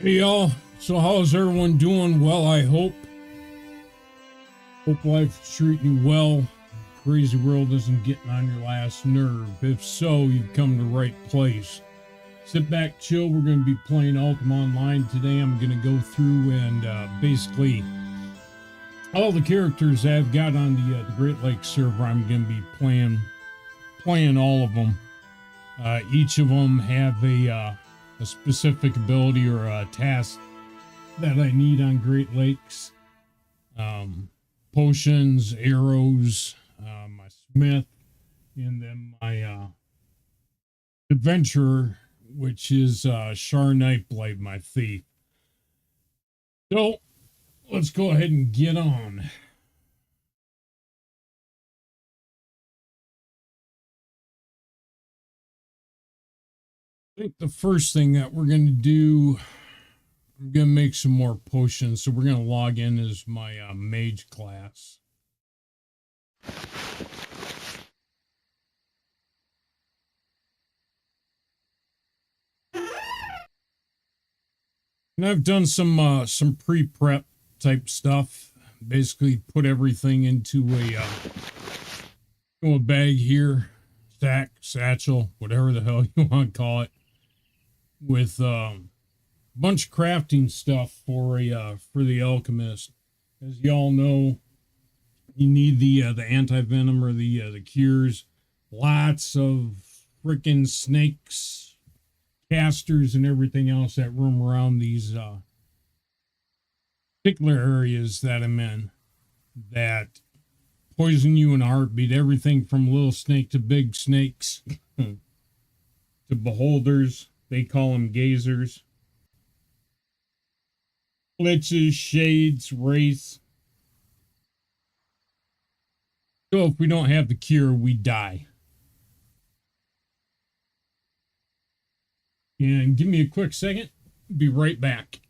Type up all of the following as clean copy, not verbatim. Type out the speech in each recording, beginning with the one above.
Hey y'all, so how's everyone doing? Well, I hope life's treating you well. Crazy world isn't getting on your last nerve. If so, you've come to the right place. Sit back, chill. We're going to be playing Ultima Online today. I'm going to go through and basically all the characters I've got on the Great Lakes server. I'm going to be playing all of them. Each of them have a specific ability or a task that I need on Great Lakes. Potions, arrows, my smith, and then my adventurer, which is Shar Nightblight, my thief. So let's go ahead and get on. I think the first thing that we're going to do, I'm going to make some more potions. So we're going to log in as my mage class. And I've done some pre-prep type stuff. Basically put everything into a bag here, sack, satchel, whatever the hell you want to call it, with bunch of crafting stuff for the alchemist. As y'all know, you need the anti-venom or the cures. Lots of freaking snakes, casters, and everything else that roam around these particular areas that I'm in that poison you in a heartbeat. Everything from little snake to big snakes to beholders. They call them gazers. Glitches, shades, wraiths. So if we don't have the cure, we die. And give me a quick second. Be right back.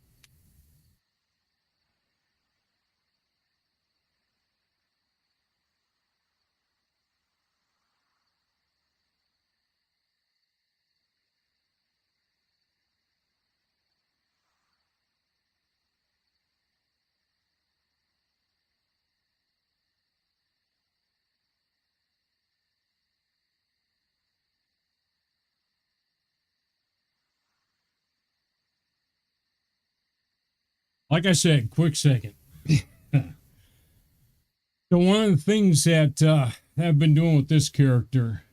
Like I said, quick second. So one of the things that I've been doing with this character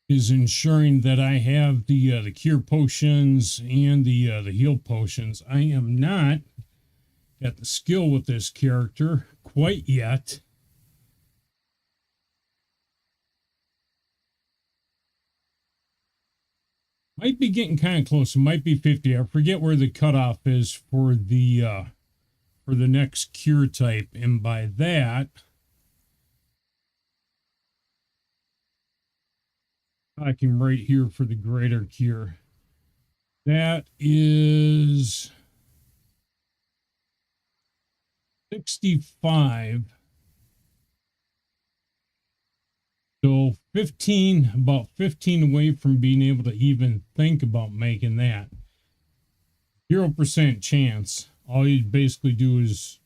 is ensuring that I have the cure potions and the heal potions. I am not at the skill with this character quite yet. Might be getting kind of close. It might be 50. I forget where the cutoff is for the next cure type, and by that I can right here for the greater cure. That is 65. So 15, about 15 away from being able to even think about making that. 0% chance. All you'd basically do is,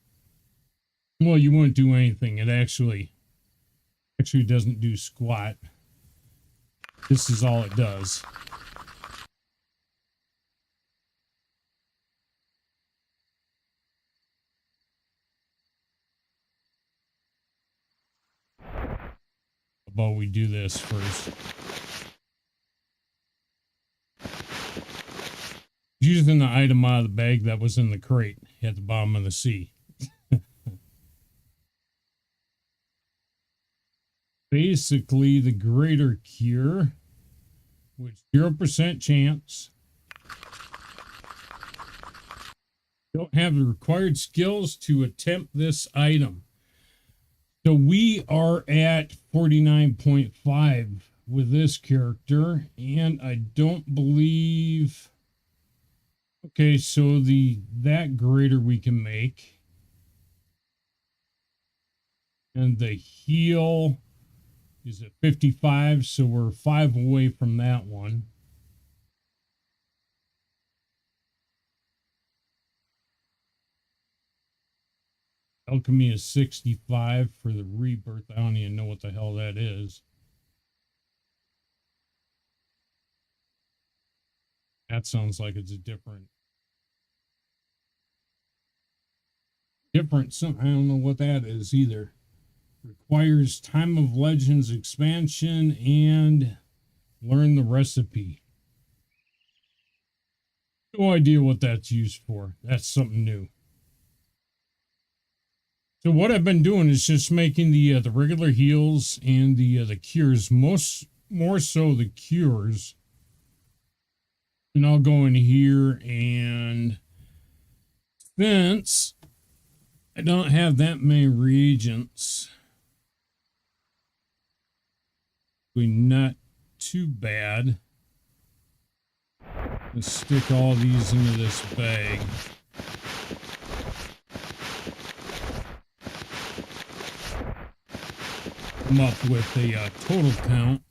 well, you wouldn't do anything. It actually doesn't do squat. This is all it does. But we do this first. Using the item out of the bag that was in the crate at the bottom of the sea. Basically, the greater cure, which 0% chance. Don't have the required skills to attempt this item. So we are at 49.5 with this character, and I don't believe. Okay, so that greater we can make, and the heal is at 55, so we're 5 away from that one. Alchemy is 65 for the rebirth. I don't even know what the hell that is. That sounds like it's a different something. I don't know what that is either. Requires Time of Legends expansion and learn the recipe. No idea what that's used for. That's something new. So what I've been doing is just making the regular heals and the cures, more so the cures. And I'll go in here, and since I don't have that many reagents, we're not too bad. Let's stick all these into this bag. Come up with a total count.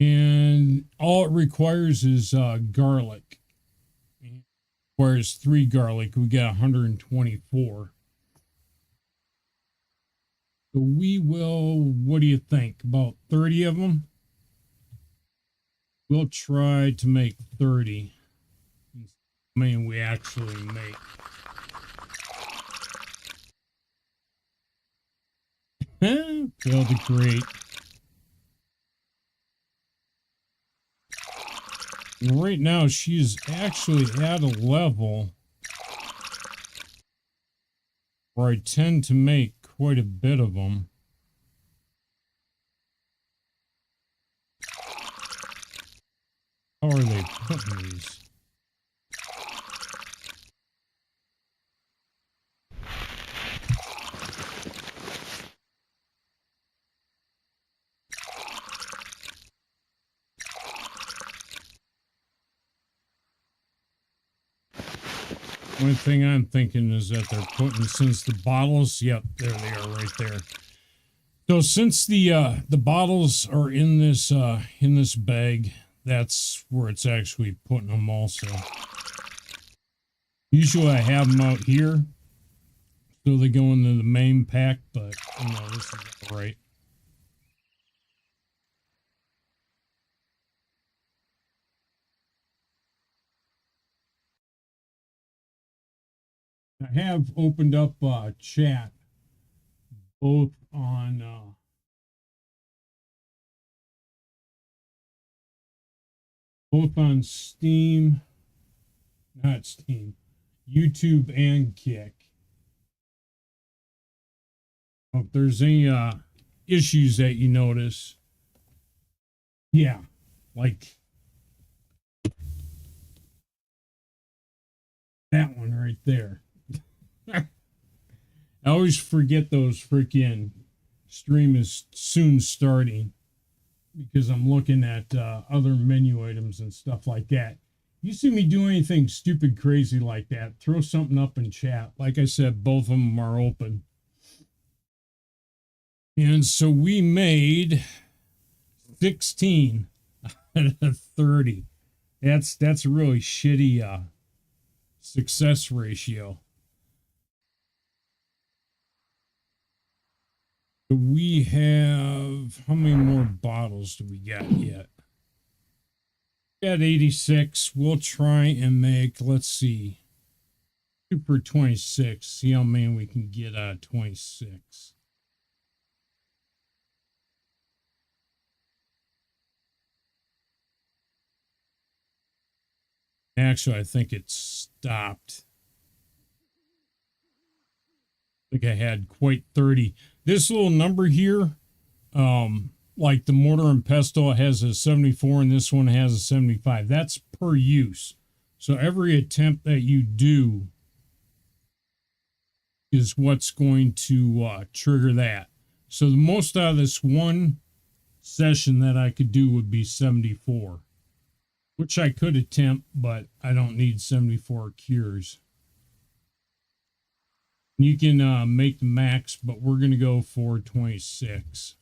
And all it requires is garlic. It requires 3 garlic. We got 124. So we will, what do you think? About 30 of them? We'll try to make 30. I mean, we actually make. Failed to create. And right now, she's actually at a level where I tend to make quite a bit of them. How are they putting these? One thing I'm thinking is that they're putting, since the bottles, yep, there they are right there. So since the bottles are in this bag, that's where it's actually putting them also. Usually I have them out here, so they go into the main pack, but you know, this is all right. I have opened up chat both on Steam, not Steam, YouTube and Kick. If there's any issues that you notice, yeah, like that one right there. I always forget those freaking stream is soon starting because I'm looking at other menu items and stuff like that. You see me do anything stupid crazy like that, throw something up in chat. Like I said, both of them are open. And so we made 16 out of 30. That's a really shitty success ratio. We have, how many more bottles do we got yet? We got 86. We'll try and make, let's see, 2 per 26. See how many we can get out of 26. Actually, I think it stopped. I think I had quite 30. This little number here, like the mortar and pestle has a 74 and this one has a 75. That's per use. So every attempt that you do is what's going to trigger that. So the most out of this one session that I could do would be 74, which I could attempt, but I don't need 74 cures. You can make the max, but we're going to go for 26.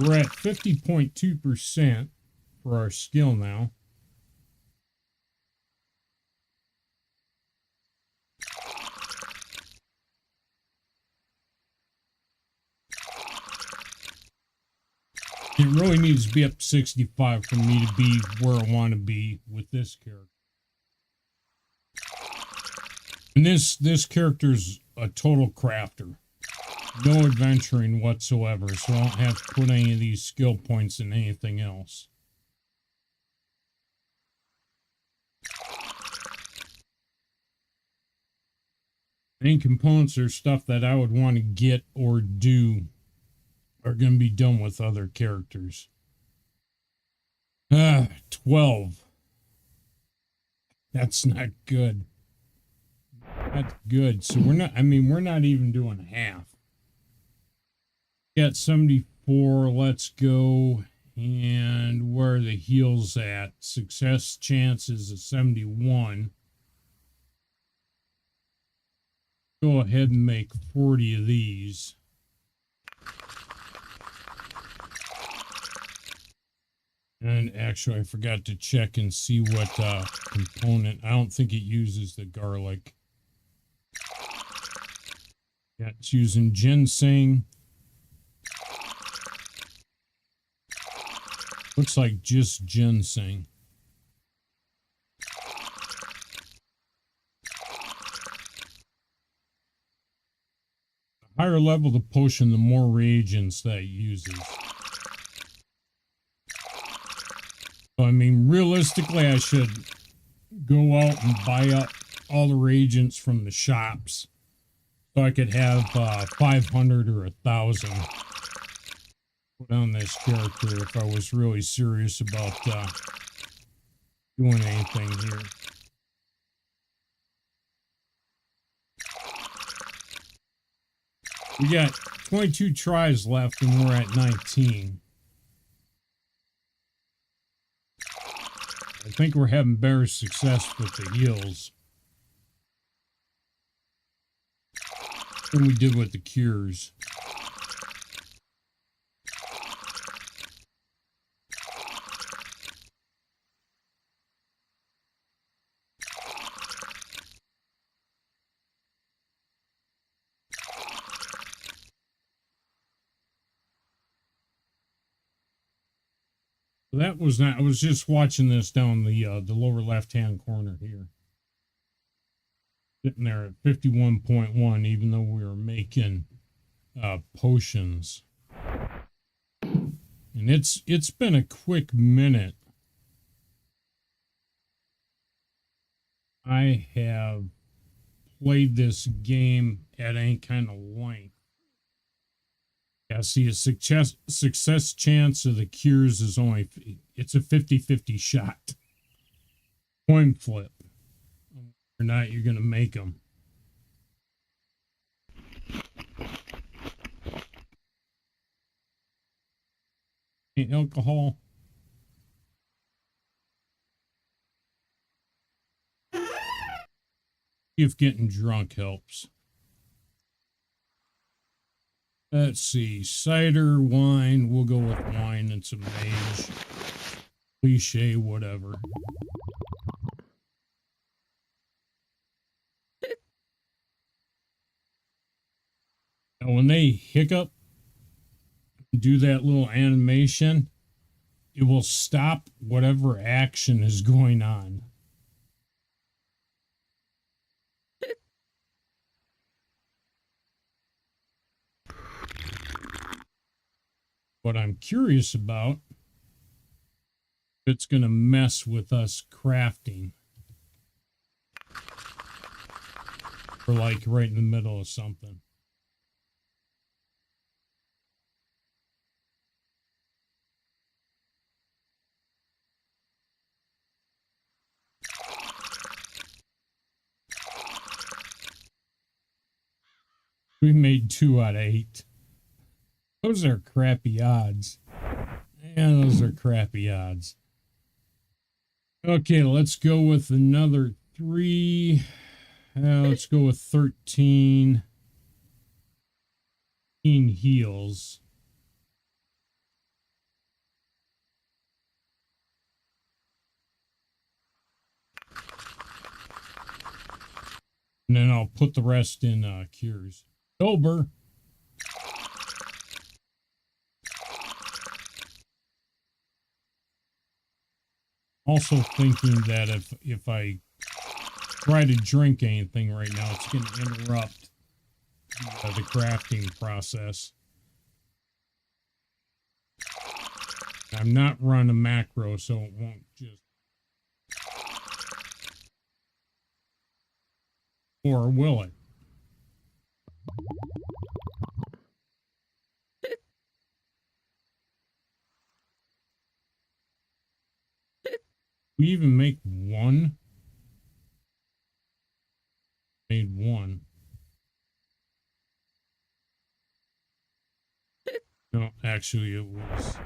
We're at 50.2% for our skill now. It really needs to be up to 65 for me to be where I want to be with this character. And this character's a total crafter. No adventuring whatsoever, so I don't have to put any of these skill points in anything else. Any components or stuff that I would want to get or do are going to be done with other characters. 12. That's not good. That's good. So we're not, I mean, we're not even doing half. Got 74. Let's go. And where are the heals at? Success chances of 71. Go ahead and make 40 of these. And actually, I forgot to check and see what component. I don't think it uses the garlic. Yeah, it's using ginseng. Looks like just ginseng. The higher level the potion, the more reagents that it uses. So, I mean, realistically, I should go out and buy up all the reagents from the shops so I could have 500 or 1,000 put on this character if I was really serious about doing anything here. We got 22 tries left and we're at 19. I think we're having better success with the heals than we did with the cures. That was not, I was just watching this down the lower left-hand corner here. Sitting there at 51.1, even though we were making potions. And it's been a quick minute. I have played this game at any kind of length. Yeah, see, a success chance of the cures is only, it's a 50-50 shot. Coin flip. Or not, you're going to make them. Ain't alcohol. See if getting drunk helps. Let's see, cider, wine, we'll go with wine and some mage. Cliche, whatever. Now, when they hiccup, do that little animation, it will stop whatever action is going on. What I'm curious about, if it's going to mess with us crafting. Or like right in the middle of something. We made 2 out of 8. Those are crappy odds. And those are crappy odds. Okay, let's go with another 3. Let's go with 13. 13 heals. And then I'll put the rest in cures. Sober. Also thinking that if I try to drink anything right now, it's going to interrupt the crafting process. I'm not running a macro, so it won't just... Or will it? We even make one? Made one. No, actually it was...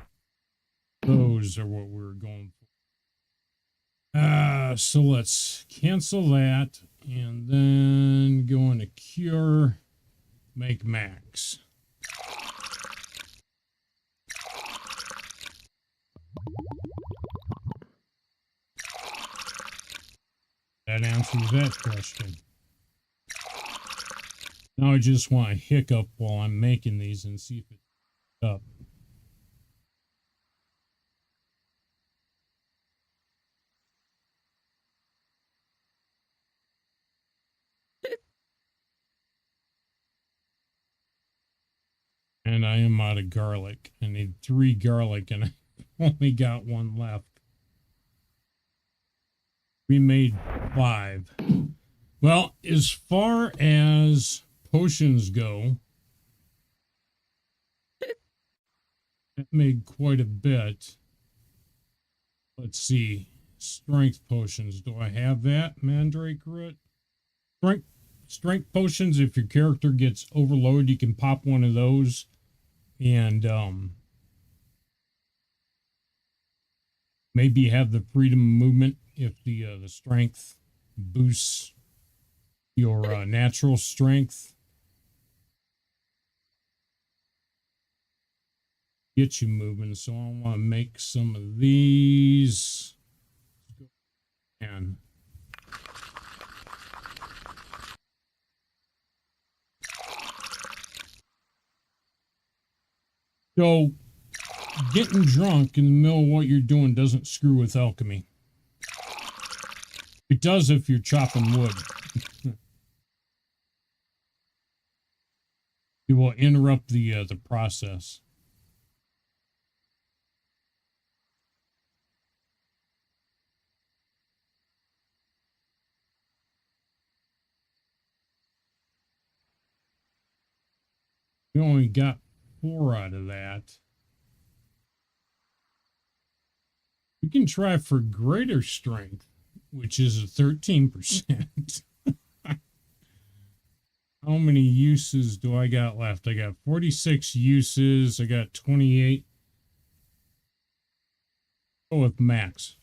Those are what we were going for. So let's cancel that and then go into cure, make max. That answers that question. Now I just want to hiccup while I'm making these and see if it's up. And I am out of garlic. I need 3 garlic and I only got 1 left. We made 5. Well, as far as potions go, that made quite a bit. Let's see. Strength potions. Do I have that? Mandrake root? Strength potions, if your character gets overloaded, you can pop one of those. And maybe have the freedom of movement if the strength boosts your natural strength. Get you moving. So I want to make some of these. And so getting drunk in the middle of what you're doing doesn't screw with alchemy. It does if you're chopping wood. It will interrupt the process. We only got 4 out of that. We can try for greater strength, which is a 13%. How many uses do I got left? I got 46 uses. I got 28. Go with max.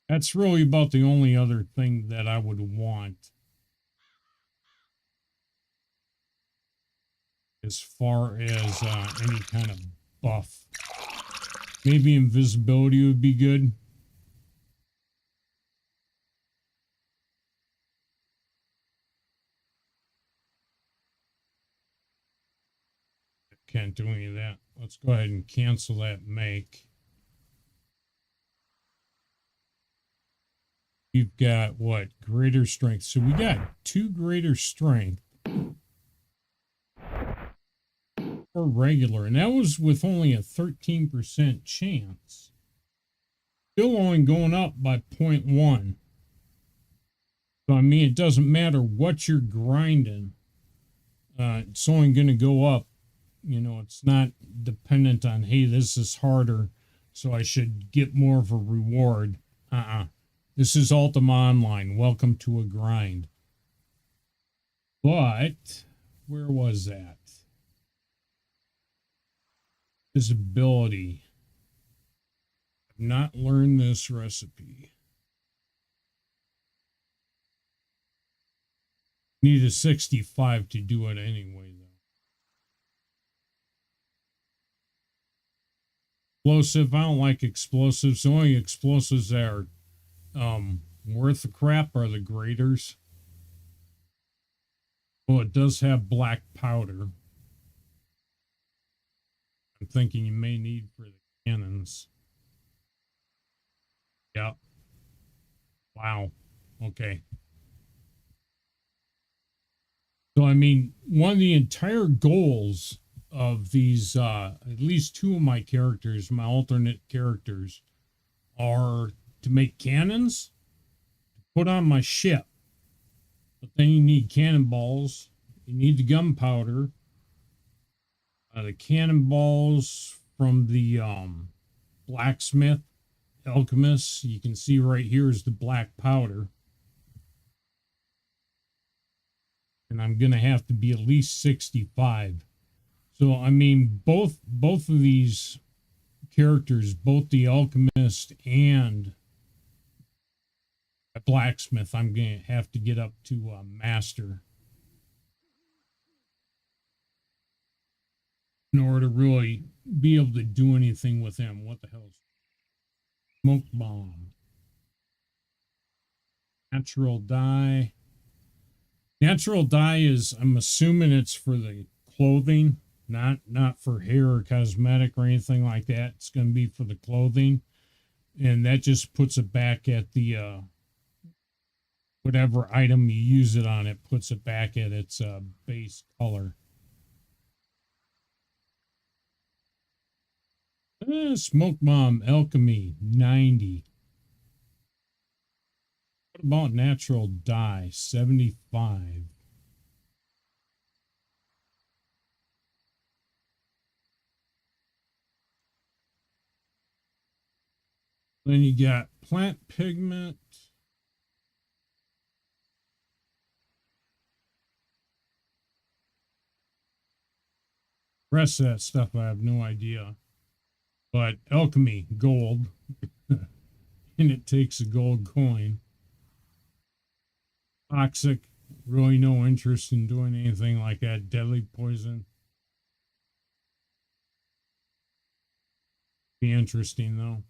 That's really about the only other thing that I would want as far as any kind of buff. Maybe invisibility would be good. Can't do any of that. Let's go ahead and cancel that make. We've got what? Greater strength. So we got 2 greater strength. Or regular. And that was with only a 13% chance. Still only going up by 0.1. So I mean, it doesn't matter what you're grinding. It's only going to go up. You know, it's not dependent on, hey, this is harder, so I should get more of a reward. This is Ultima Online. Welcome to a grind. But, where was that? Visibility. I've not learned this recipe. Need a 65 to do it anyway, though. Explosive. I don't like explosives. The only explosives that are Worth the crap are the graders. Oh, it does have black powder. I'm thinking you may need for the cannons. Yep. Wow. Okay. So, I mean, one of the entire goals of these, at least two of my characters, my alternate characters, are to make cannons to put on my ship. But then you need cannonballs, you need the gunpowder, the cannonballs from the blacksmith, alchemist. You can see right here is the black powder. And I'm going to have to be at least 65. So, I mean, both of these characters, both the alchemist and the blacksmith, I'm going to have to get up to master in order to really be able to do anything with them. What the hell is smoke bomb? Natural dye. Natural dye is, I'm assuming it's for the clothing, not for hair or cosmetic or anything like that. It's going to be for the clothing, and that just puts it back at the whatever item you use it on. It puts it back at its base color. Smoke bomb alchemy 90. What about natural dye 75? Then you got plant pigment. The rest of that stuff I have no idea. But alchemy, gold. And it takes a gold coin. Toxic, really no interest in doing anything like that. Deadly poison. Be interesting though.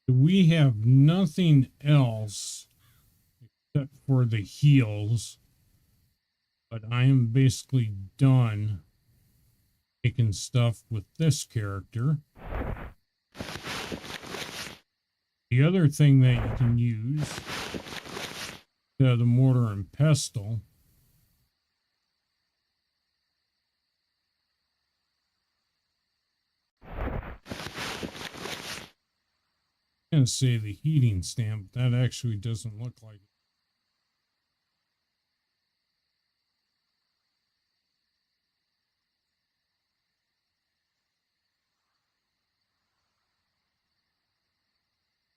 We have nothing else except for the heals, but I am basically done making stuff with this character. The other thing that you can use, the mortar and pestle. I'm going to say the heating stamp. That actually doesn't look like it.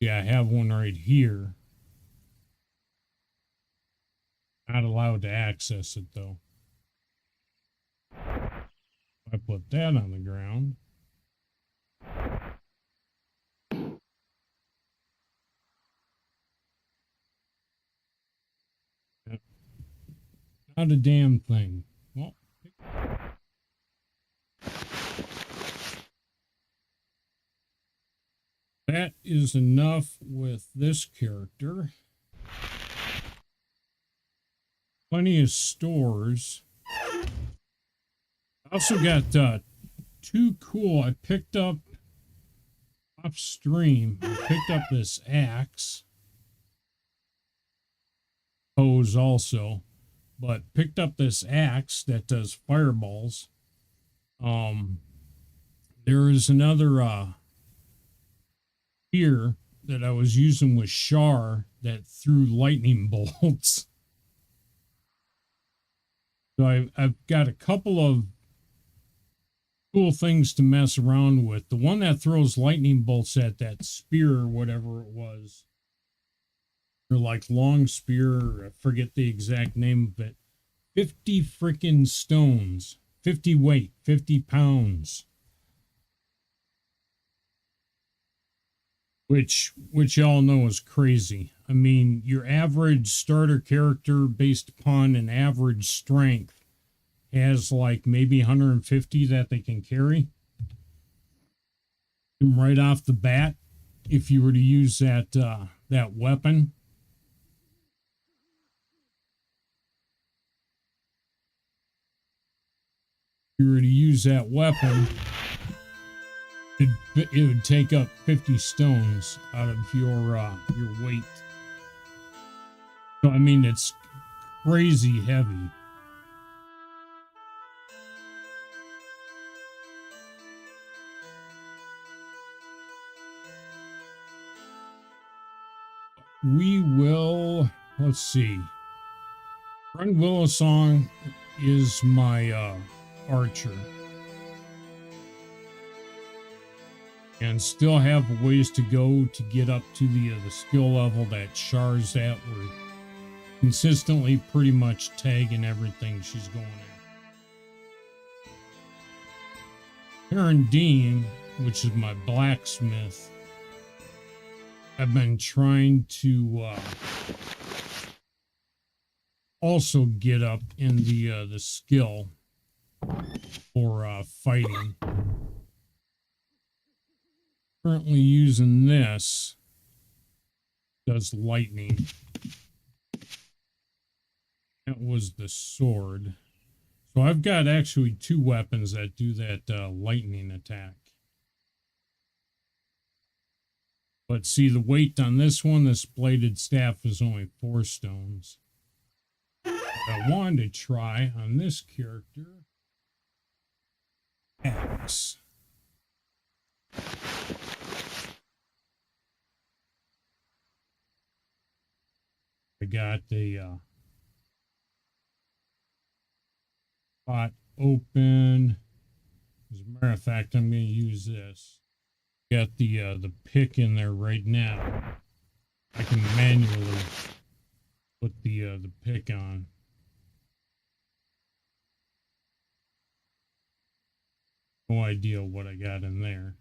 Yeah, I have one right here. Not allowed to access it though. I put that on the ground. Not a damn thing. Well, that is enough with this character. Plenty of stores. I also got two cool. I picked up off stream. I picked up this axe. Hose also. But picked up this axe that does fireballs. There is another spear that I was using with Shar that threw lightning bolts. So I've got a couple of cool things to mess around with. The one that throws lightning bolts at that spear or whatever it was, or like long spear, I forget the exact name of it. 50 freaking stones, 50 weight, 50 pounds. Which y'all know is crazy. I mean, your average starter character based upon an average strength has like maybe 150 that they can carry. right off the bat, if you were to use that that weapon. If you were to use that weapon, it would take up 50 stones out of your weight. So I mean, it's crazy heavy. We will, let's see. Friend Willow Song is my archer. And still have ways to go to get up to the skill level that Shar's at. We're consistently pretty much tagging everything she's going at. Karen Dean, which is my blacksmith, I've been trying to also get up in the skill for fighting. Currently using this, does lightning. That was the sword. So I've got actually 2 weapons that do that lightning attack. But see, the weight on this one, this bladed staff, is only 4 stones. What I wanted to try on this character, axe. I got the spot open. As a matter of fact, I'm going to use this. Got the pick in there right now. I can manually put the pick on. No idea what I got in there.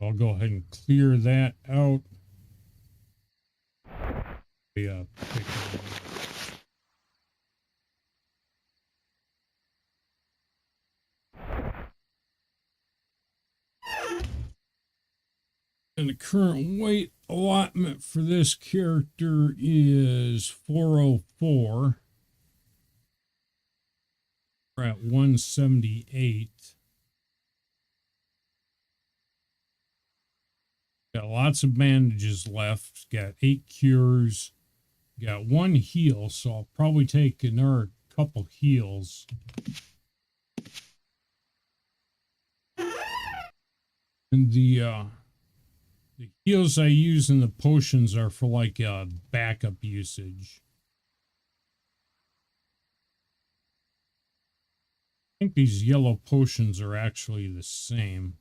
I'll go ahead and clear that out. Pick and the current weight allotment for this character is 404. We're at 178. Got lots of bandages left. Got 8 cures. Got 1 heal, so I'll probably take another couple heals. And the heals I use in the potions are for like backup usage. I think these yellow potions are actually the same.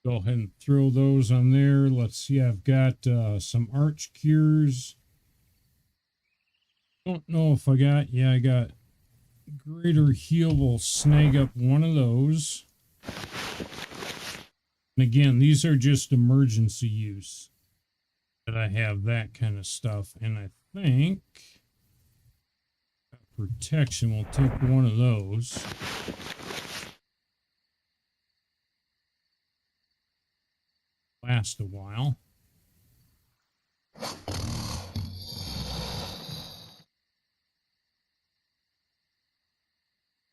Go ahead and throw those on there. Let's see, I've got some arch cures. Don't know if I got, yeah, I got greater heal. Will snag up one of those. And again, these are just emergency use that I have that kind of stuff. And I think protection will take one of those. Last a while.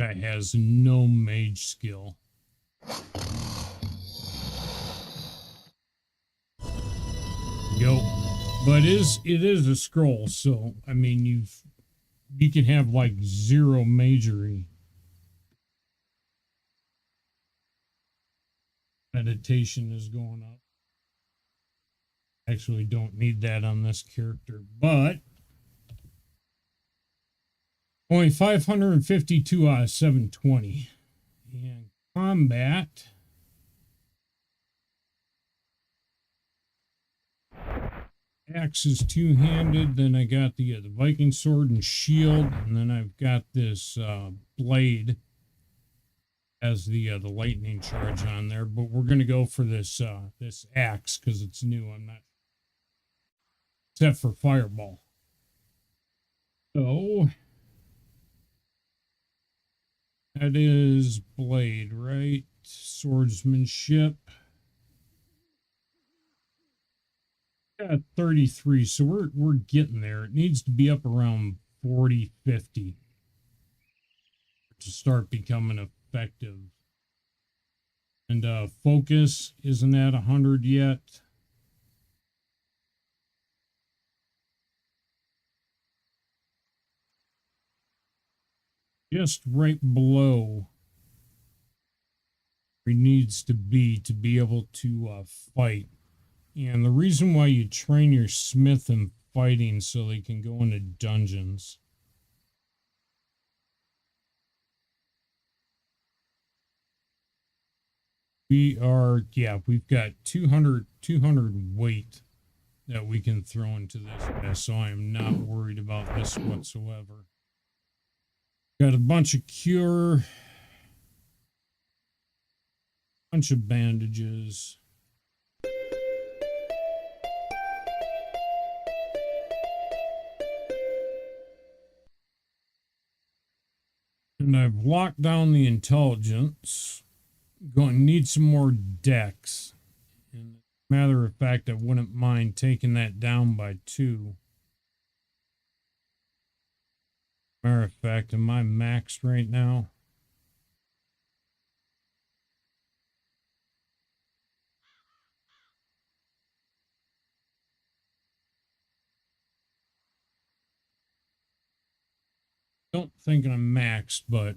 Guy has no mage skill. Go. But it is a scroll, so I mean you can have like 0 magery. Meditation is going up. Actually don't need that on this character, but only 552 out of 720. And combat, axe is 2-handed. Then I got the Viking sword and shield, and then I've got this blade. Has the lightning charge on there, but we're gonna go for this this axe because it's new. I'm not set for fireball. So that is blade, right? Swordsmanship. Got 33, so we're getting there. It needs to be up around 40, 50 to start becoming effective. And focus isn't at 100 yet. Just right below where it needs to be able to fight. And the reason why you train your smith in fighting so they can go into dungeons. We are, yeah, we've got 200 weight that we can throw into this, so I am not worried about this whatsoever. Got a bunch of cure, bunch of bandages. And I've locked down the intelligence. Going to need some more decks. And matter of fact, I wouldn't mind taking that down by 2. Matter of fact, am I maxed right now? Don't think I'm maxed, but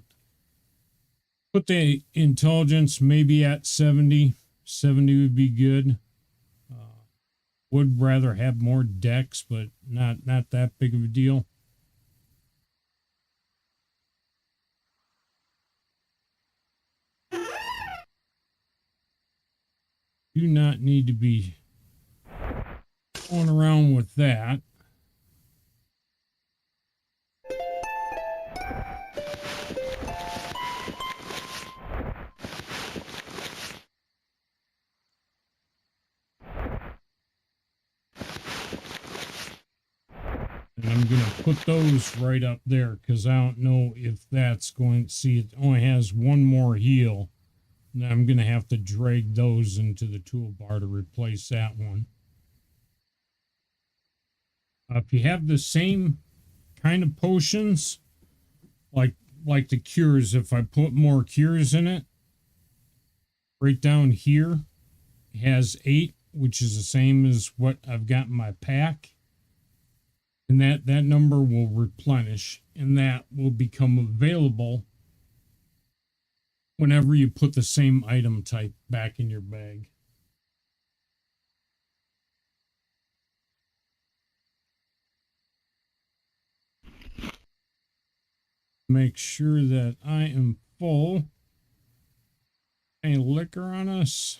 put the intelligence maybe at 70. 70 would be good. Would rather have more decks, but not that big of a deal. Do not need to be going around with that. And I'm going to put those right up there because I don't know if that's going to see it only has one more heal. And I'm going to have to drag those into the toolbar to replace that one. If you have the same kind of potions, like the cures, if I put more cures in it, right down here, it has 8, which is the same as what I've got in my pack. And that number will replenish, and that will become available whenever you put the same item type back in your bag. Make sure that I am full. Any liquor on us?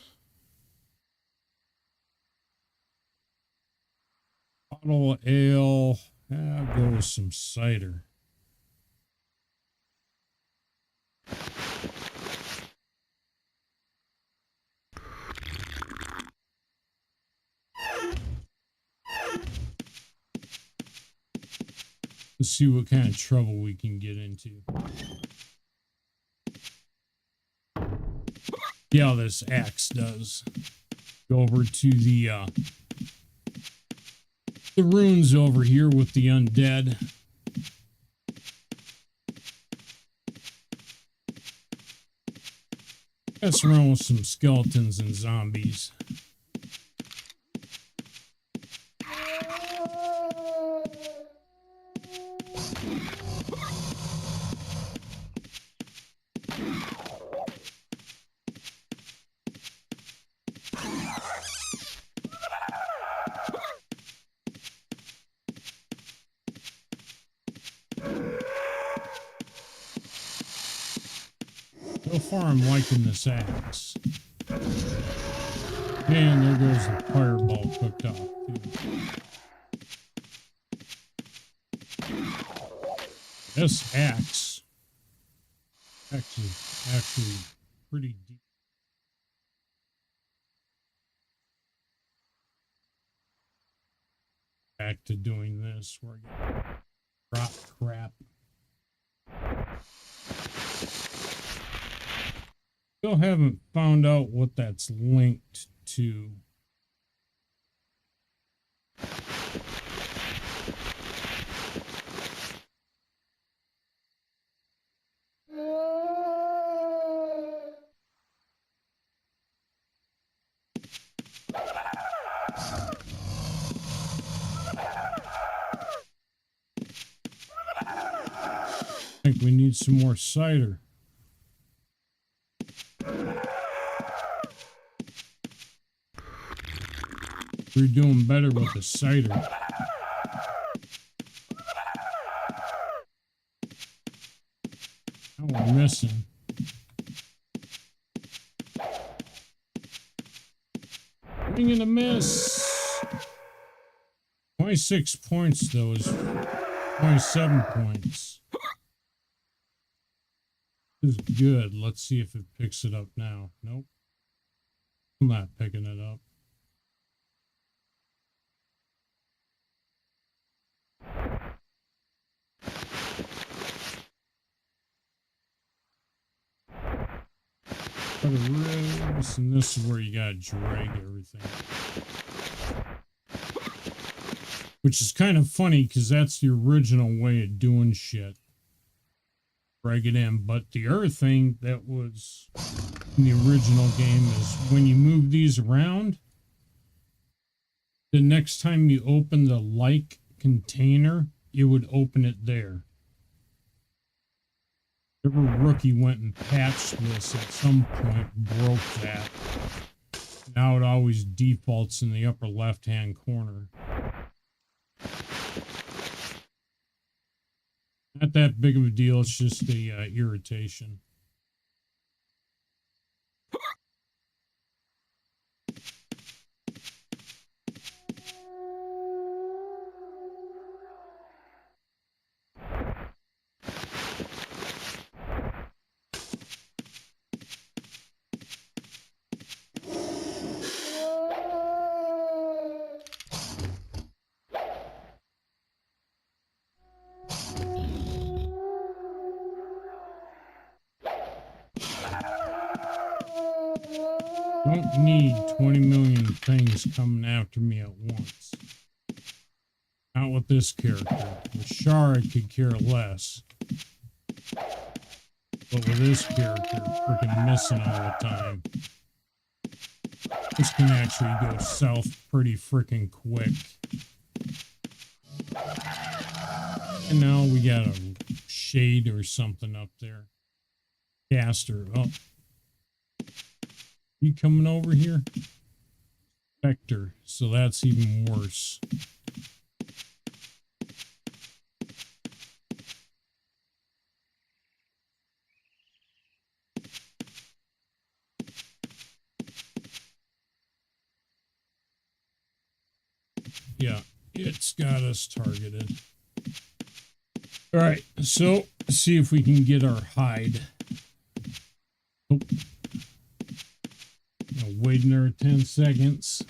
Bottle of ale. I'll go with some cider. Let's see what kind of trouble we can get into. Yeah, how this axe does. Go over to the runes over here with the undead. Mess around with some skeletons and zombies. So far, I'm liking this axe. And there goes the fireball cooked off, too. This axe actually actually pretty deep. Back to doing this where I get drop crap. Still haven't found out what that's linked to. I think we need some more cider. We're doing better with the cider. Now we're missing. Swing and a miss. 26 points though is 27 points. This is good. Let's see if it picks it up now. Nope. I'm not picking it up. And this is where you gotta drag everything. Which is kind of funny because that's the original way of doing shit. Drag it in. But the other thing that was in the original game is when you move these around, the next time you open the like container, it would open it there. Every rookie went and patched this at some point, broke that. Now it always defaults in the upper left-hand corner. Not that big of a deal, it's just the irritation. Don't need 20 million things coming after me at once. Not with this character. With Shar, I could care less. But with this character, freaking missing all the time. This can actually go south pretty freaking quick. And now we got a shade or something up there. Caster. Oh. You coming over here? Spectre. So that's even worse. Yeah, it's got us targeted. All right, so see if we can get our hide. Nope. Wait another 10 seconds.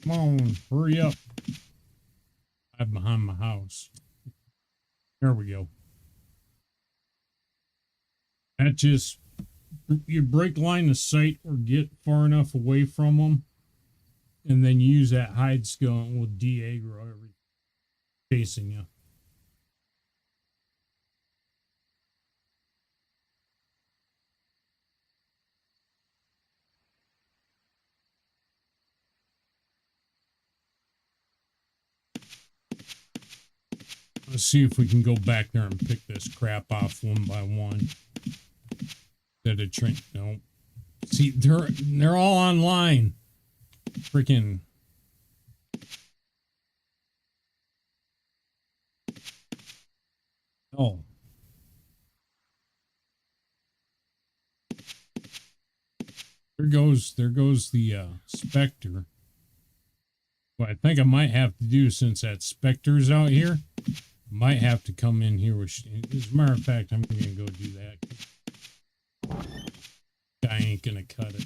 Come on, hurry up. I'm behind my house. There we go. That just, you break line of sight or get far enough away from them, and then use that hide skill and we'll de-aggro everything chasing you. Let's see if we can go back there and pick this crap off one by one. Instead of train, no. See, they're all online. Freaking. Oh. There goes the Spectre. What I think I might have to do, since that Spectre's out here, Might have to come in here with, as a matter of fact, I'm going to go do that. Guy ain't going to cut it.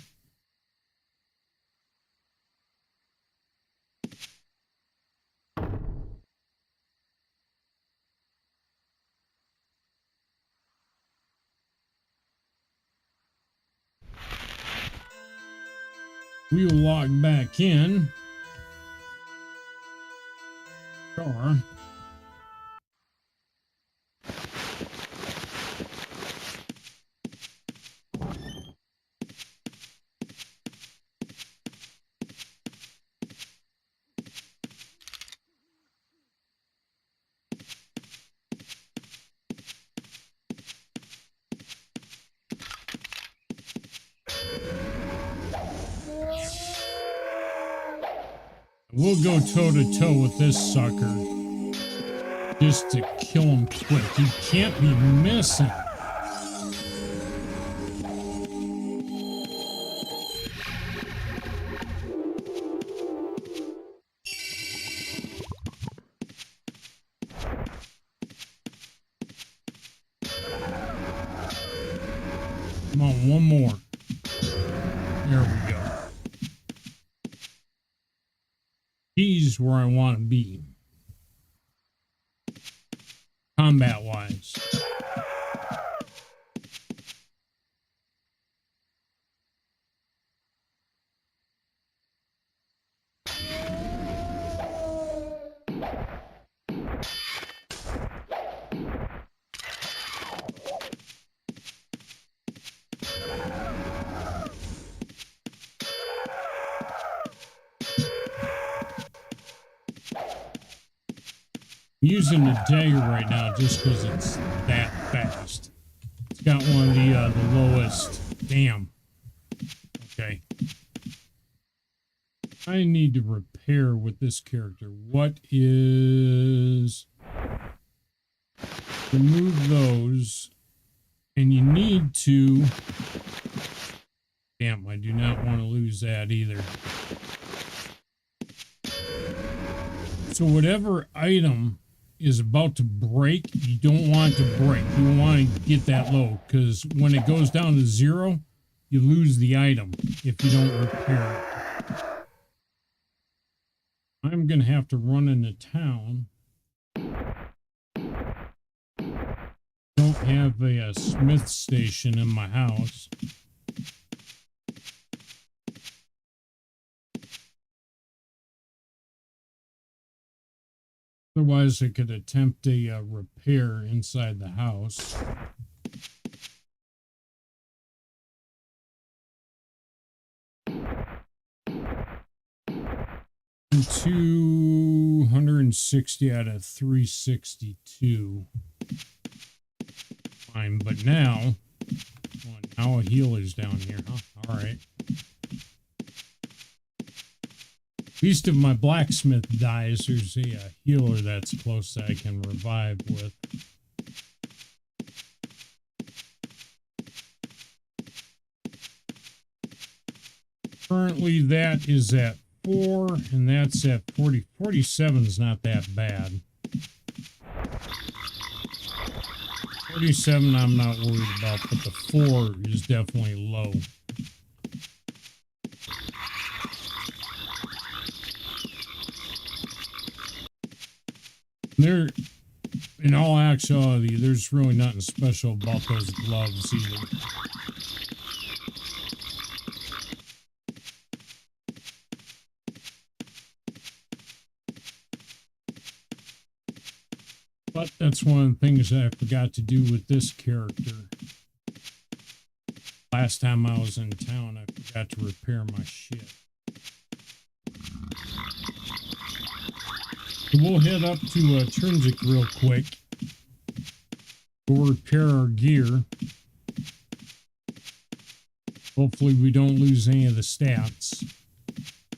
We will log back in. Shar. We'll go toe-to-toe with this sucker just to kill him quick. He can't be missing. Come on, one more. There we go. He's where I want to be, combat-wise. I'm using the dagger right now just because it's that fast. It's got one of the lowest. Damn. Okay. I need to repair with this character. What is... Remove those. And you need to... Damn, I do not want to lose that either. So whatever item is about to break, you don't want it to break. You want to get that low, because when it goes down to 0, you lose the item if you don't repair it. I'm going to have to run into town. Don't have a smith station in my house. Otherwise, I could attempt a repair inside the house. And 260 out of 362. Fine, but now, well, now a healer's down here, huh? All right. At least if my blacksmith dies, there's a healer that's close that I can revive with. Currently, that is at 4, and that's at 40. 47 is not that bad. 47 I'm not worried about, but the 4 is definitely low. There, in all actuality, there's really nothing special about those gloves either. But that's one of the things that I forgot to do with this character. Last time I was in town, I forgot to repair my shit. So we'll head up to Trinsic real quick. We'll repair our gear. Hopefully we don't lose any of the stats.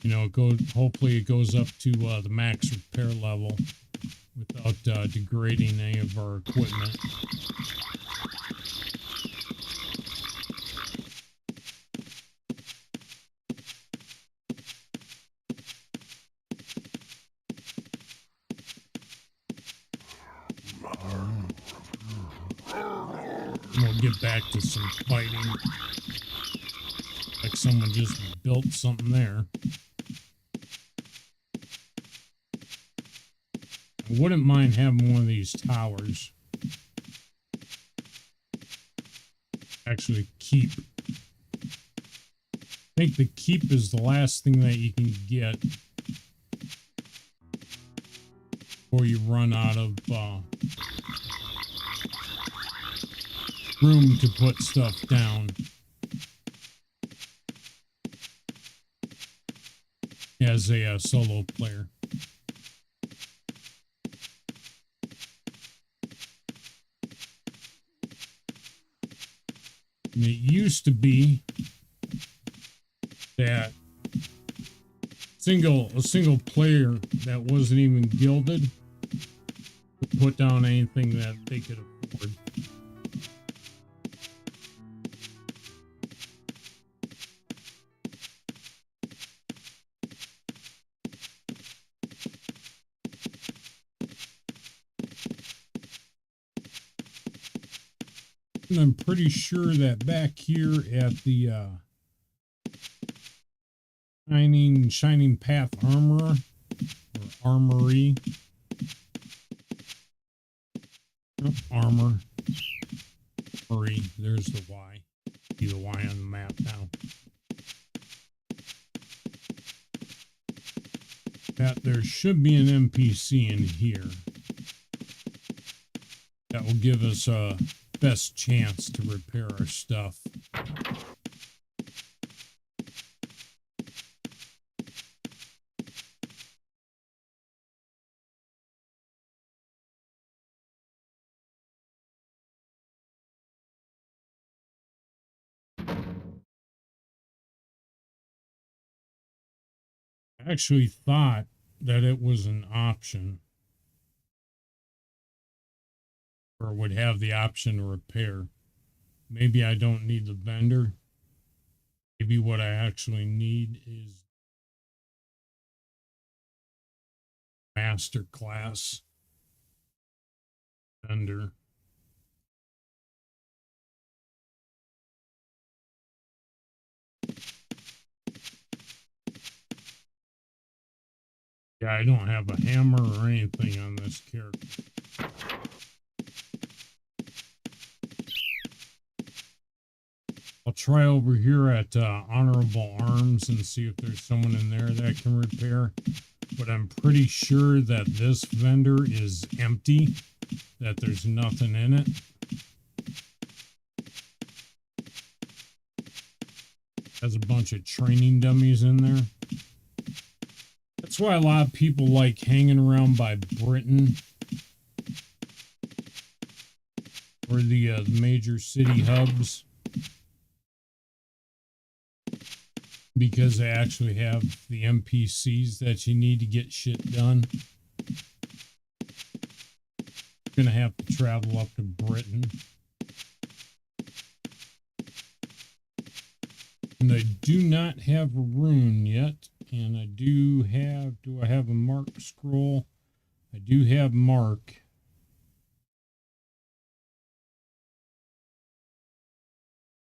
You know, hopefully it goes up to the max repair level without degrading any of our equipment. get back to some fighting. Like someone just built something there. I wouldn't mind having one of these towers. Actually keep. I think the keep is the last thing that you can get before you run out of room to put stuff down. As a solo player. And it used to be that a single player that wasn't even gilded could put down anything that they could afford. And I'm pretty sure that back here at the Shining Path Armorer or Armory. Oh, Armory. There's the Y. See the Y on the map now. That there should be an NPC in here that will give us a best chance to repair our stuff. I actually thought that it was an option, or would have the option to repair. Maybe I don't need the vendor. Maybe what I actually need is master class vendor. Yeah, I don't have a hammer or anything on this character. I'll try over here at Honorable Arms and see if there's someone in there that can repair. But I'm pretty sure that this vendor is empty, that there's nothing in it. Has a bunch of training dummies in there. That's why a lot of people like hanging around by Britain or the major city hubs, because they actually have the NPCs that you need to get shit done. You're gonna have to travel up to Britain. And I do not have a rune yet. And I do I have a mark scroll? I do have mark.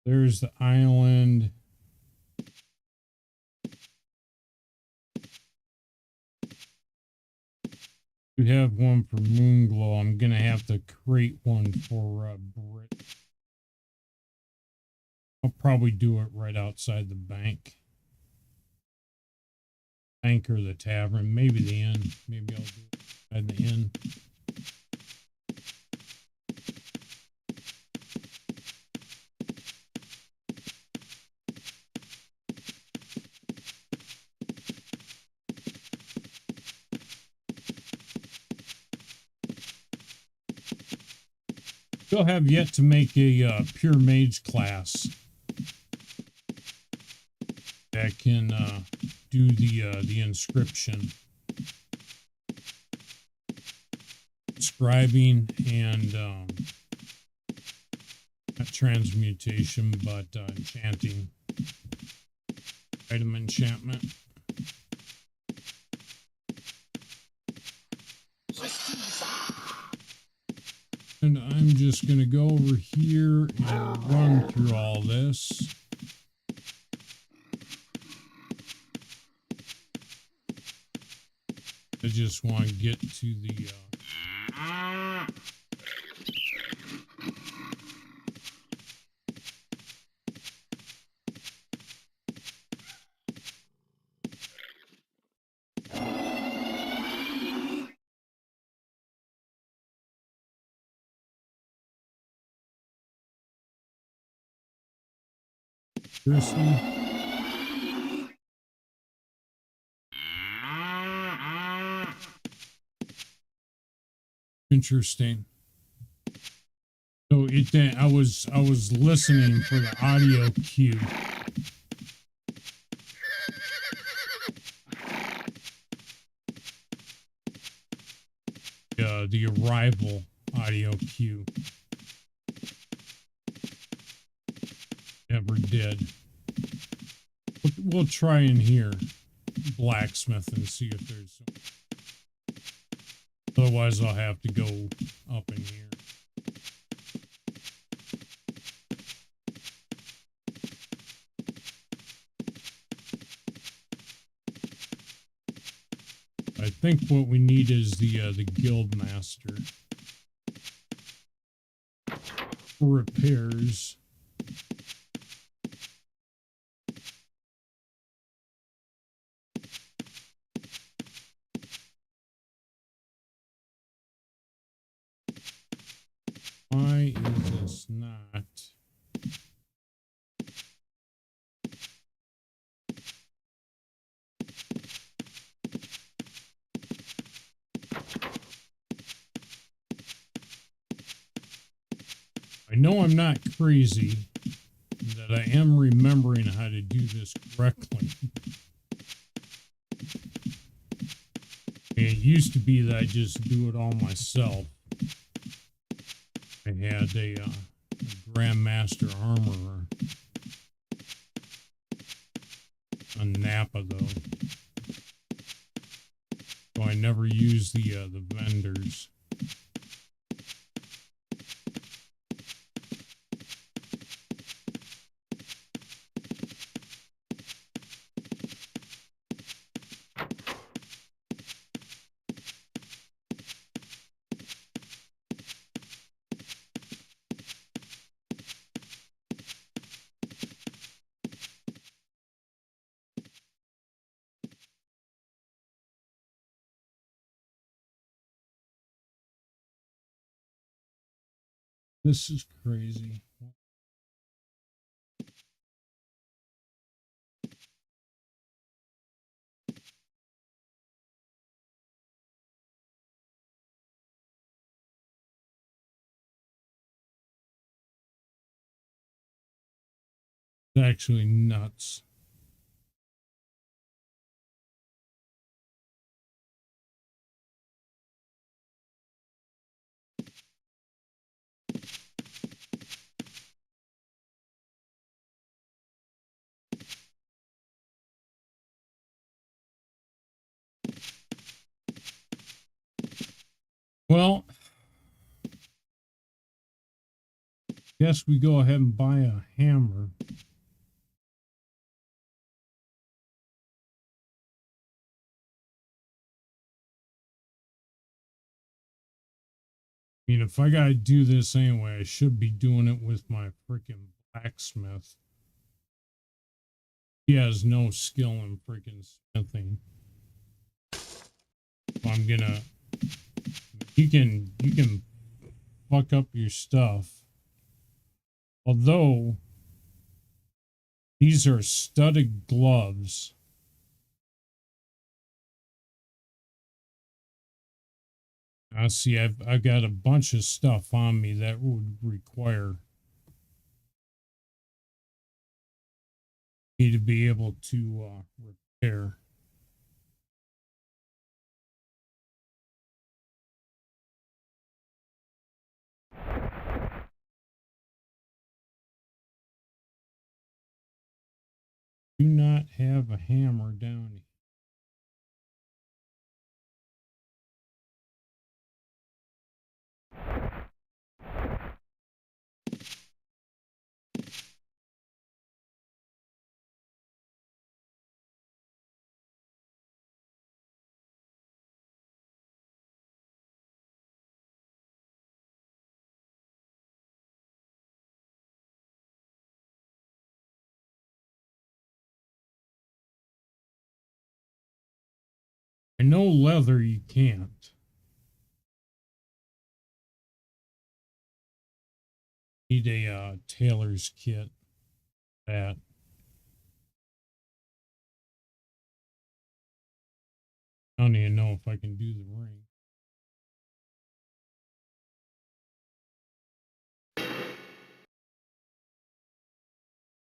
There's the island. You have one for Moonglow. I'm going to have to create one for Brit. I'll probably do it right outside the bank. Bank or the tavern, maybe the inn. Maybe I'll do it at the inn. Still have yet to make a pure mage class that can do the inscription, scribing, and not transmutation, but enchanting, item enchantment. And I'm just going to go over here and run through all this. I just want to get to the seriously. Interesting. So I was listening for the audio cue. The arrival audio cue. Never did. We'll try in here, Blacksmith, and see if there's some. Otherwise, I'll have to go up in here. I think what we need is the guild master for repairs. Why is this not? I know I'm not crazy, that I am remembering how to do this correctly. It used to be that I just do it all myself. I had a Grandmaster Armorer on Napa, though. So I never use the vendors. This is crazy. It's actually nuts. Well, guess we go ahead and buy a hammer. I mean, if I gotta do this anyway, I should be doing it with my freaking blacksmith. He has no skill in freaking smithing. I'm gonna. You can fuck up your stuff. Although these are studded gloves. I see. I've got a bunch of stuff on me that would require me to be able to repair. Do not have a hammer down here. I know leather you can't. Need a tailor's kit. That. I don't even know if I can do the ring.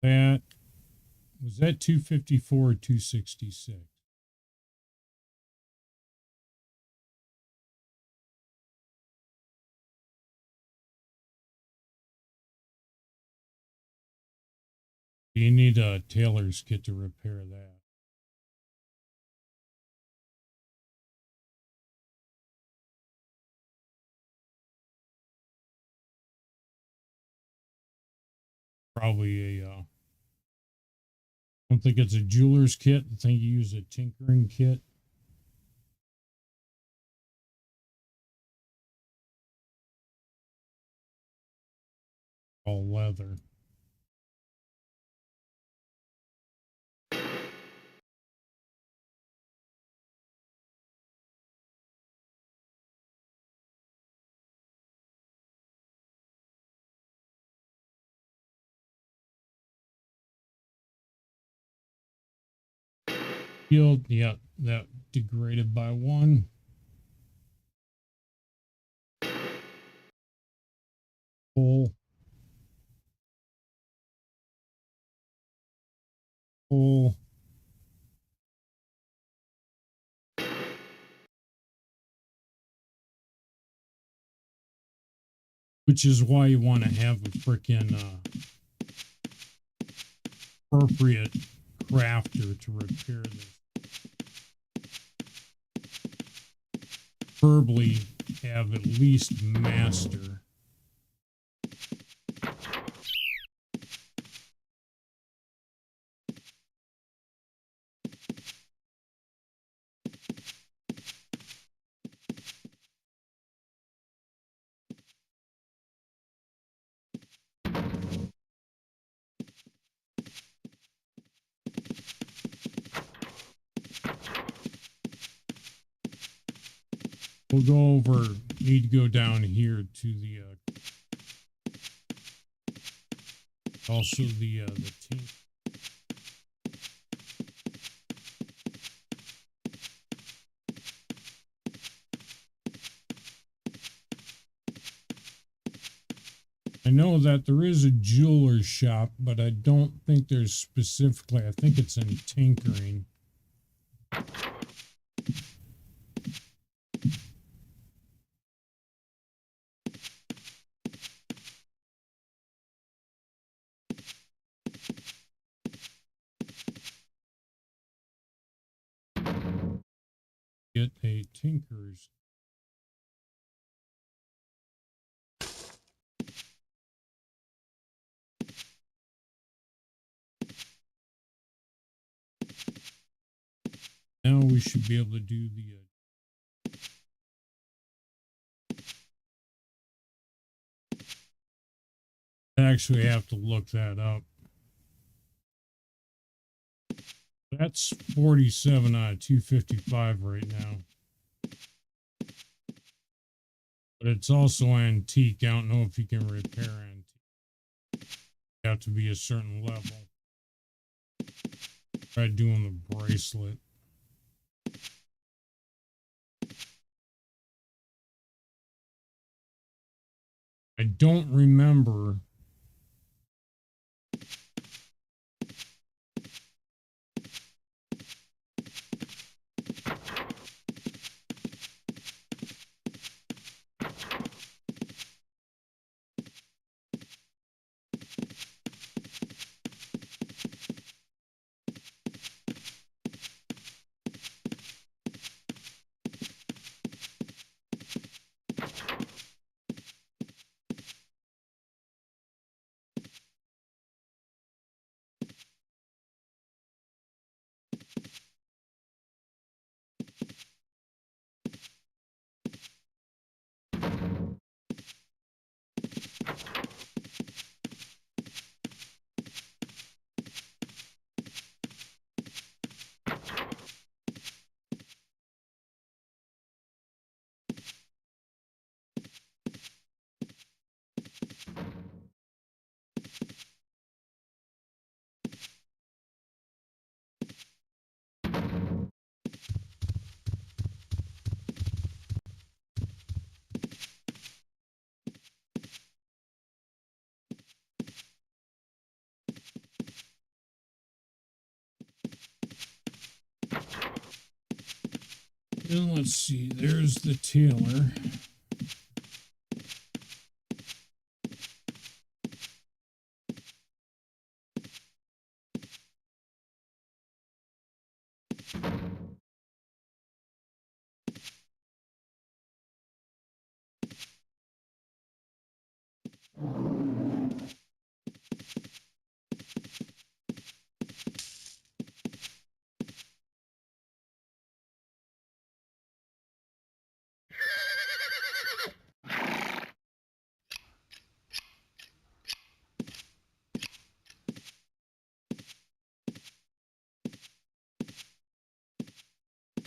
That was that 254 or 266? You need a tailor's kit to repair that. Probably a, I don't think it's a jeweler's kit. I think you use a tinkering kit. All leather. Yield, yeah, that degraded by 1. Pull. Pull. Which is why you want to have a freaking appropriate crafter to repair this. Preferably have at least master. We'll go over, need to go down here to the, also the team. I know that there is a jeweler's shop, but I don't think there's specifically, I think it's in tinkering. Get a tinker's. Now we should be able to do the actually have to look that up. That's 47 out of 255 right now. But it's also antique. I don't know if you can repair antique. You have to be a certain level. Try doing the bracelet. I don't remember. And let's see, there's the tailor.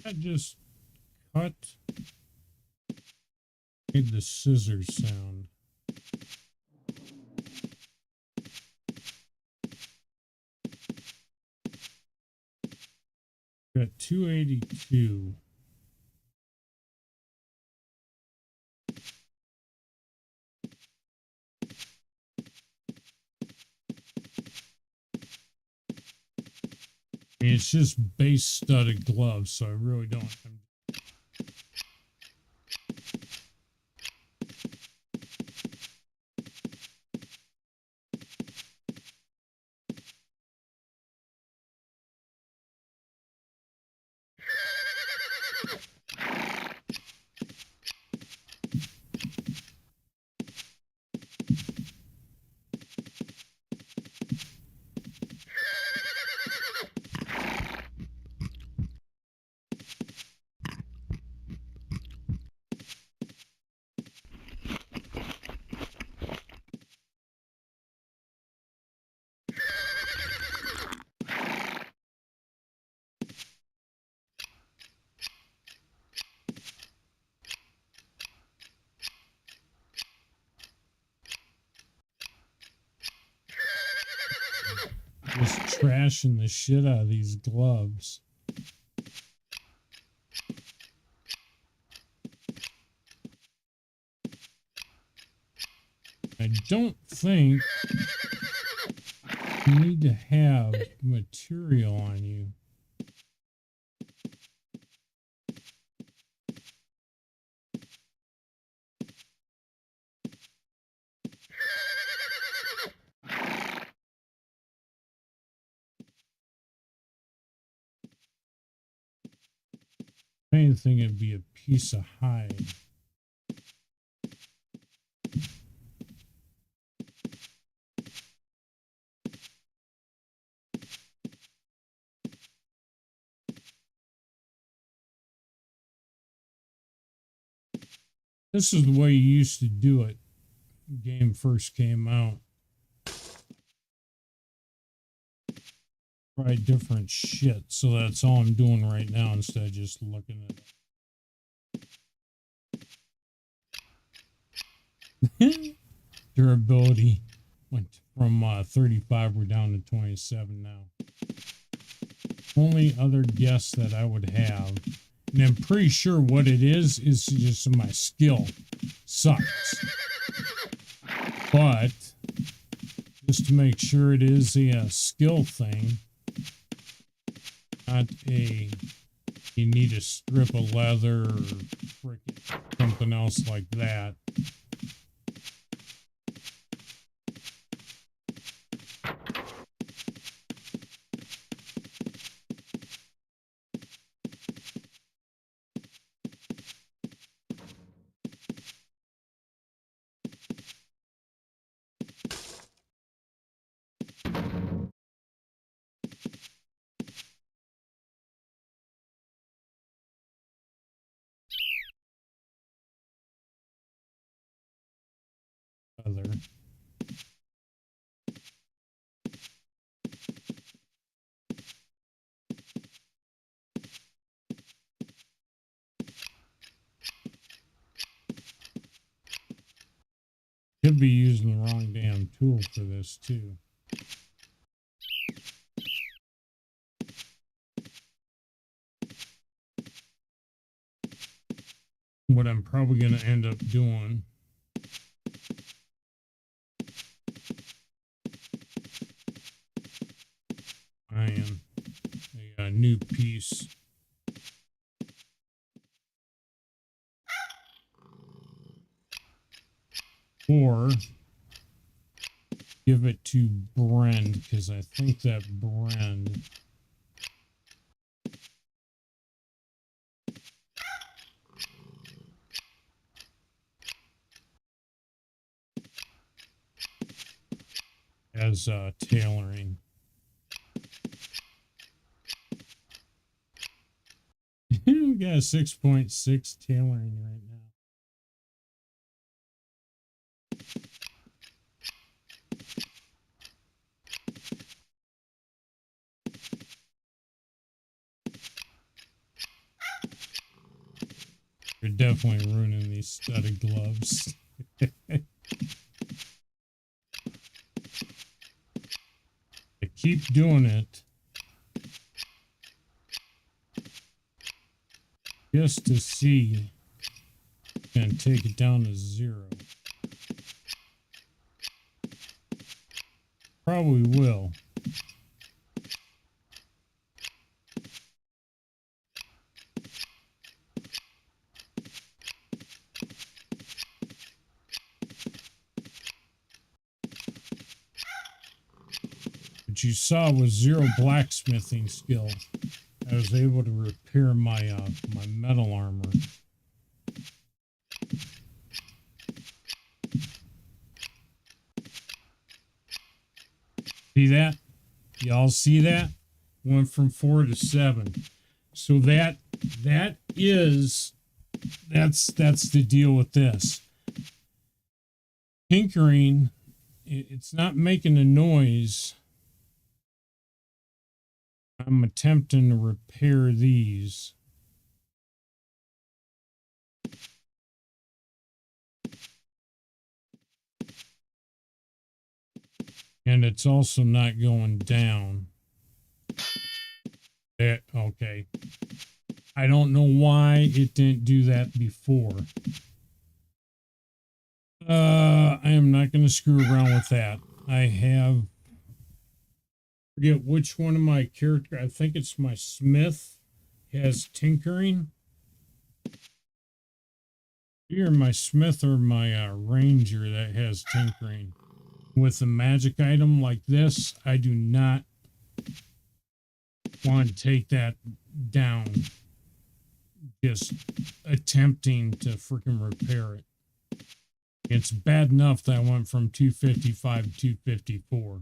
I just cut, made the scissors sound. Got 282. I mean, it's just base studded gloves, so I really don't. Just trashing the shit out of these gloves. I don't think you need to have material on you. I didn't think it'd be a piece of hide. This is the way you used to do it when the game first came out. Try different shit, so that's all I'm doing right now instead of just looking at it. Durability went from 35, we're down to 27 now. Only other guess that I would have, and I'm pretty sure what it is just my skill sucks. But just to make sure it is a skill thing, not a you need a strip of leather or frickin' something else like that. Leather. Could be using the wrong damn tool for this too. What I'm probably going to end up doing I am a new piece or give it to Brend, because I think that Brend has tailoring. We got a 6.6 tailoring right now. You're definitely ruining these studded gloves. I keep doing it just to see and take it down to 0. Probably will. What you saw was 0 blacksmithing skill. I was able to repair my my metal armor. See that? Y'all see that? Went from 4 to 7. So that's the deal with this. Tinkering, it's not making a noise. I'm attempting to repair these. And it's also not going down. Okay. I don't know why it didn't do that before. I am not going to screw around with that. I have, forget which one of my character, I think it's my Smith, has tinkering. Either my Smith or my Ranger that has tinkering. With a magic item like this, I do not want to take that down. Just attempting to freaking repair it. It's bad enough that I went from 255 to 254.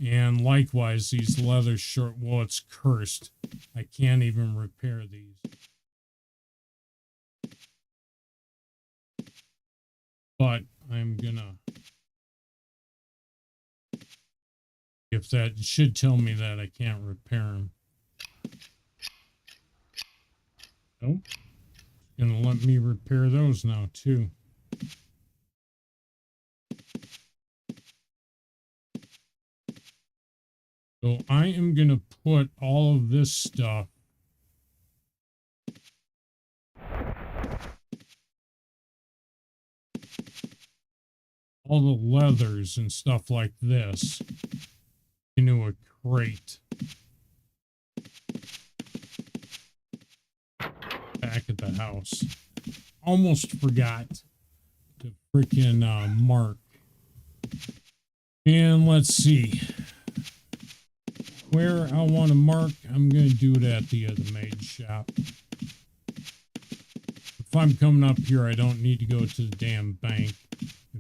And likewise, these leather short, well, it's cursed. I can't even repair these. But I'm gonna, if that should tell me that I can't repair them. Nope. Gonna let me repair those now too. So I am gonna put all of this stuff all the leathers and stuff like this into a crate back at the house. Almost forgot to freaking mark. And let's see where I want to mark. I'm going to do it at the maid shop. If I'm coming up here, I don't need to go to the damn bank.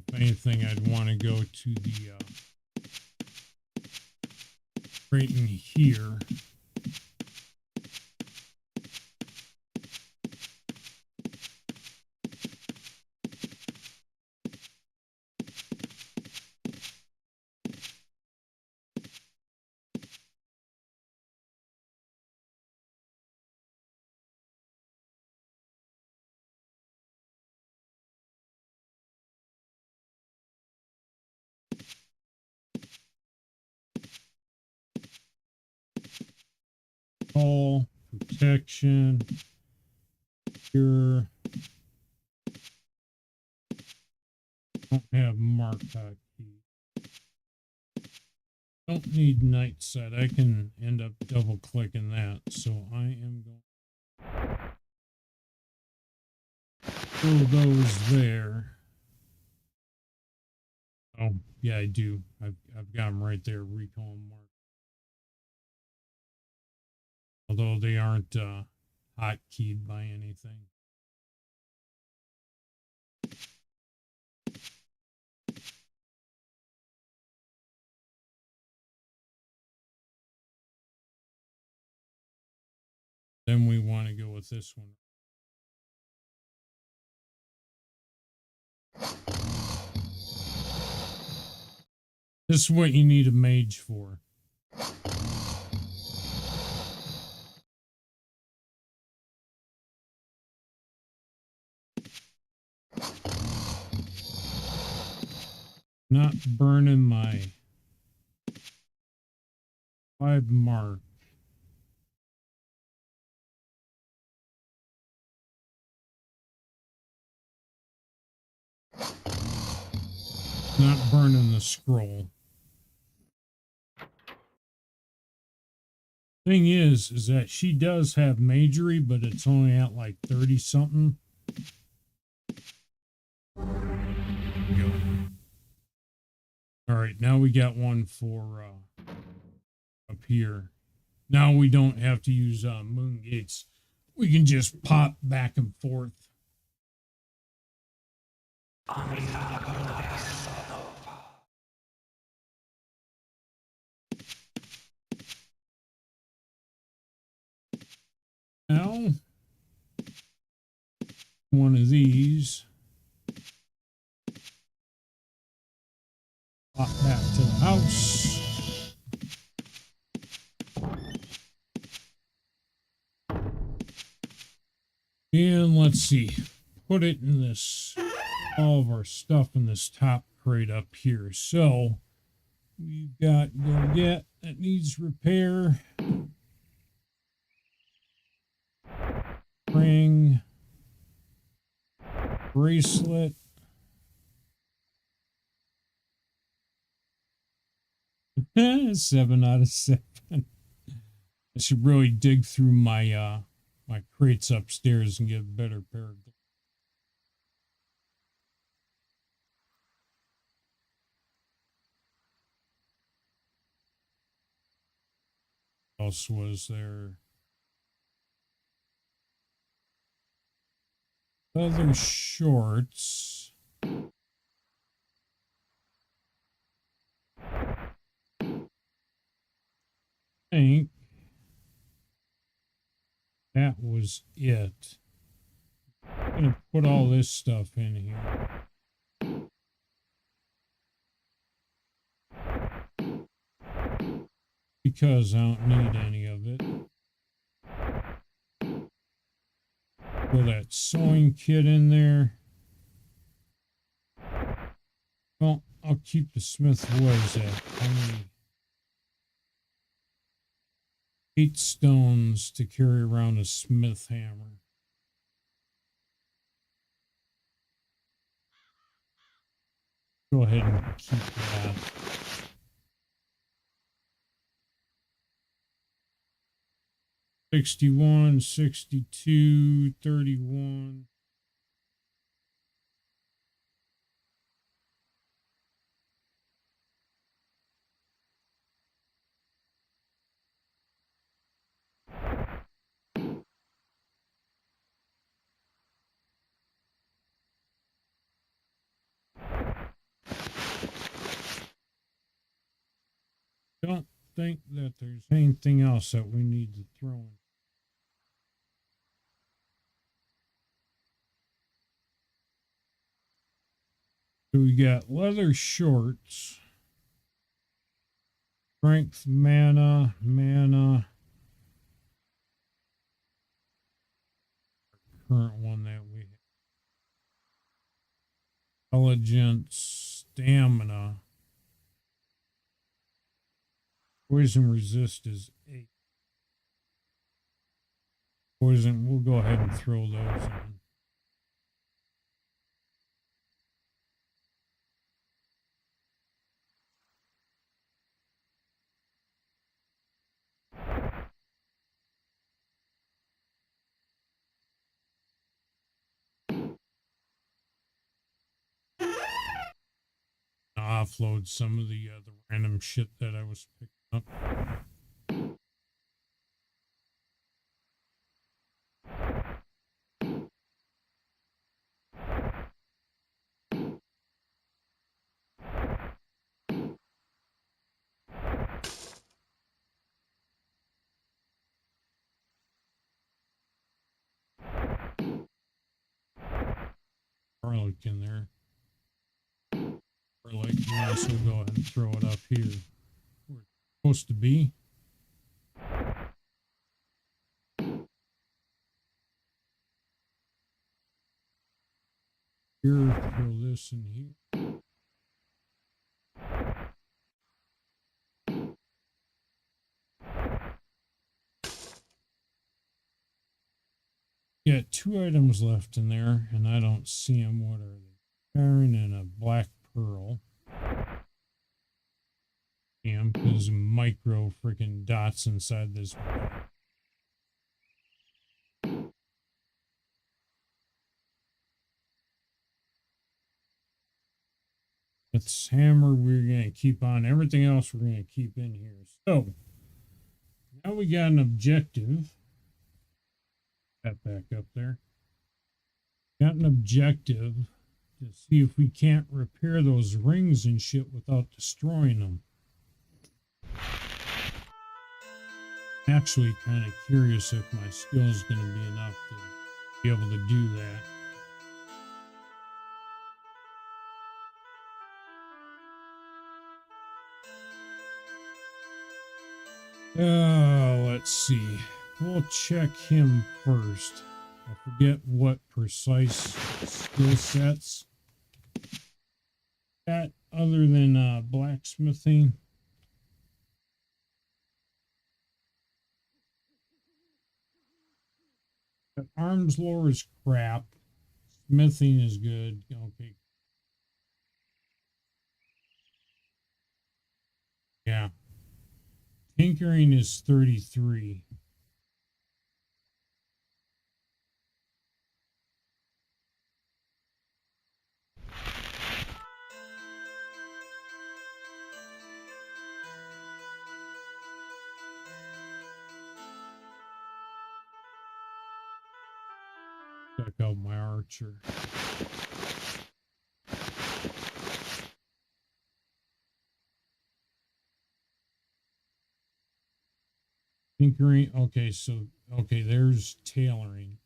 If anything, I'd want to go to the right in here. All protection here. Don't have mark key. Don't need night sight. I can end up double clicking that. So I am going throw those there. Oh, yeah, I do. I've got them right there, recall mark. Although they aren't hotkeyed by anything. Then we want to go with this one. This is what you need a mage for. Not burning my 5 mark. Not burning the scroll. Thing is that she does have magery, but it's only at like 30 something. Go. All right, now we got one for up here. Now we don't have to use moon gates. We can just pop back and forth. Now, one of these. Pop back to the house. And let's see. Put it in this, all of our stuff in this top crate up here. So we've got Gorget that needs repair. Ring. Bracelet. Seven out of 7. I should really dig through my my crates upstairs and get a better pair of what else was there? Leather shorts. I think that was it. I'm gonna put all this stuff in here. Because I don't need any of it. Throw that sewing kit in there. Well, I'll keep the smith. What is that? Only 8 stones to carry around a smith hammer. Go ahead and keep that. $61, $62, $31. Don't think that there's anything else that we need to throw in. So we got leather shorts, strength, mana, current one that we have. Intelligence, stamina. Poison resist is 8. Poison, we'll go ahead and throw those in. offload some of the random shit that I was picking up. Garlic in there. Garlic, might as well go ahead and throw it up here. Where it's supposed to be. Here, throw this in here. Got 2 items left in there, and I don't see them. What are they? Iron and a black pearl. Damn, because micro freaking dots inside this. This hammer we're going to keep on. Everything else we're going to keep in here. So, now we got an objective. That back up there. Got an objective to see if we can't repair those rings and shit without destroying them. I'm actually kind of curious if my skill is going to be enough to be able to do that. Let's see. We'll check him first. I forget what precise skill sets that other than blacksmithing. But arms lore is crap. Smithing is good. Okay. Yeah. Tinkering is 33. Check out my archer. Tinkering. Okay, so okay, there's tailoring.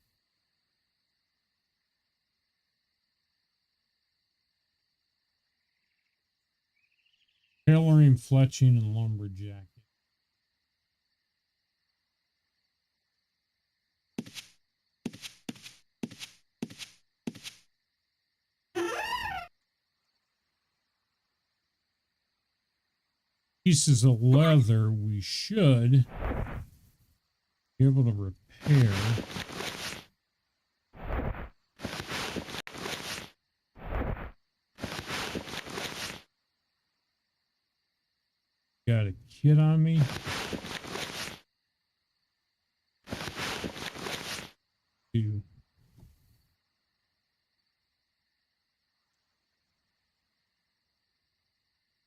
Tailoring, fletching, and lumberjacking. Pieces of leather we should be able to repair. Got a kit on me. Do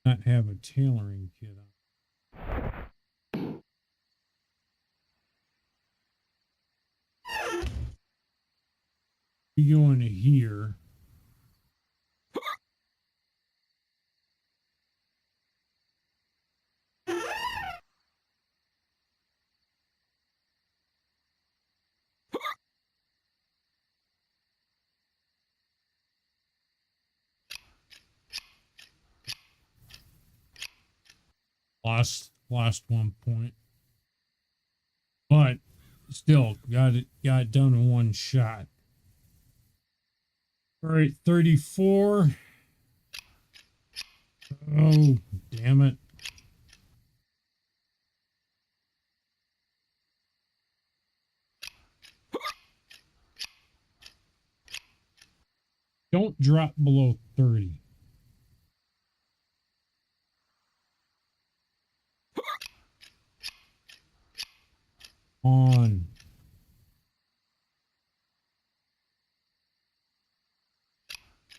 not have a tailoring kit on. We go into here. Lost 1 point, but still got it done in one shot. All right, 34. Oh, damn it. Don't drop below 30. On.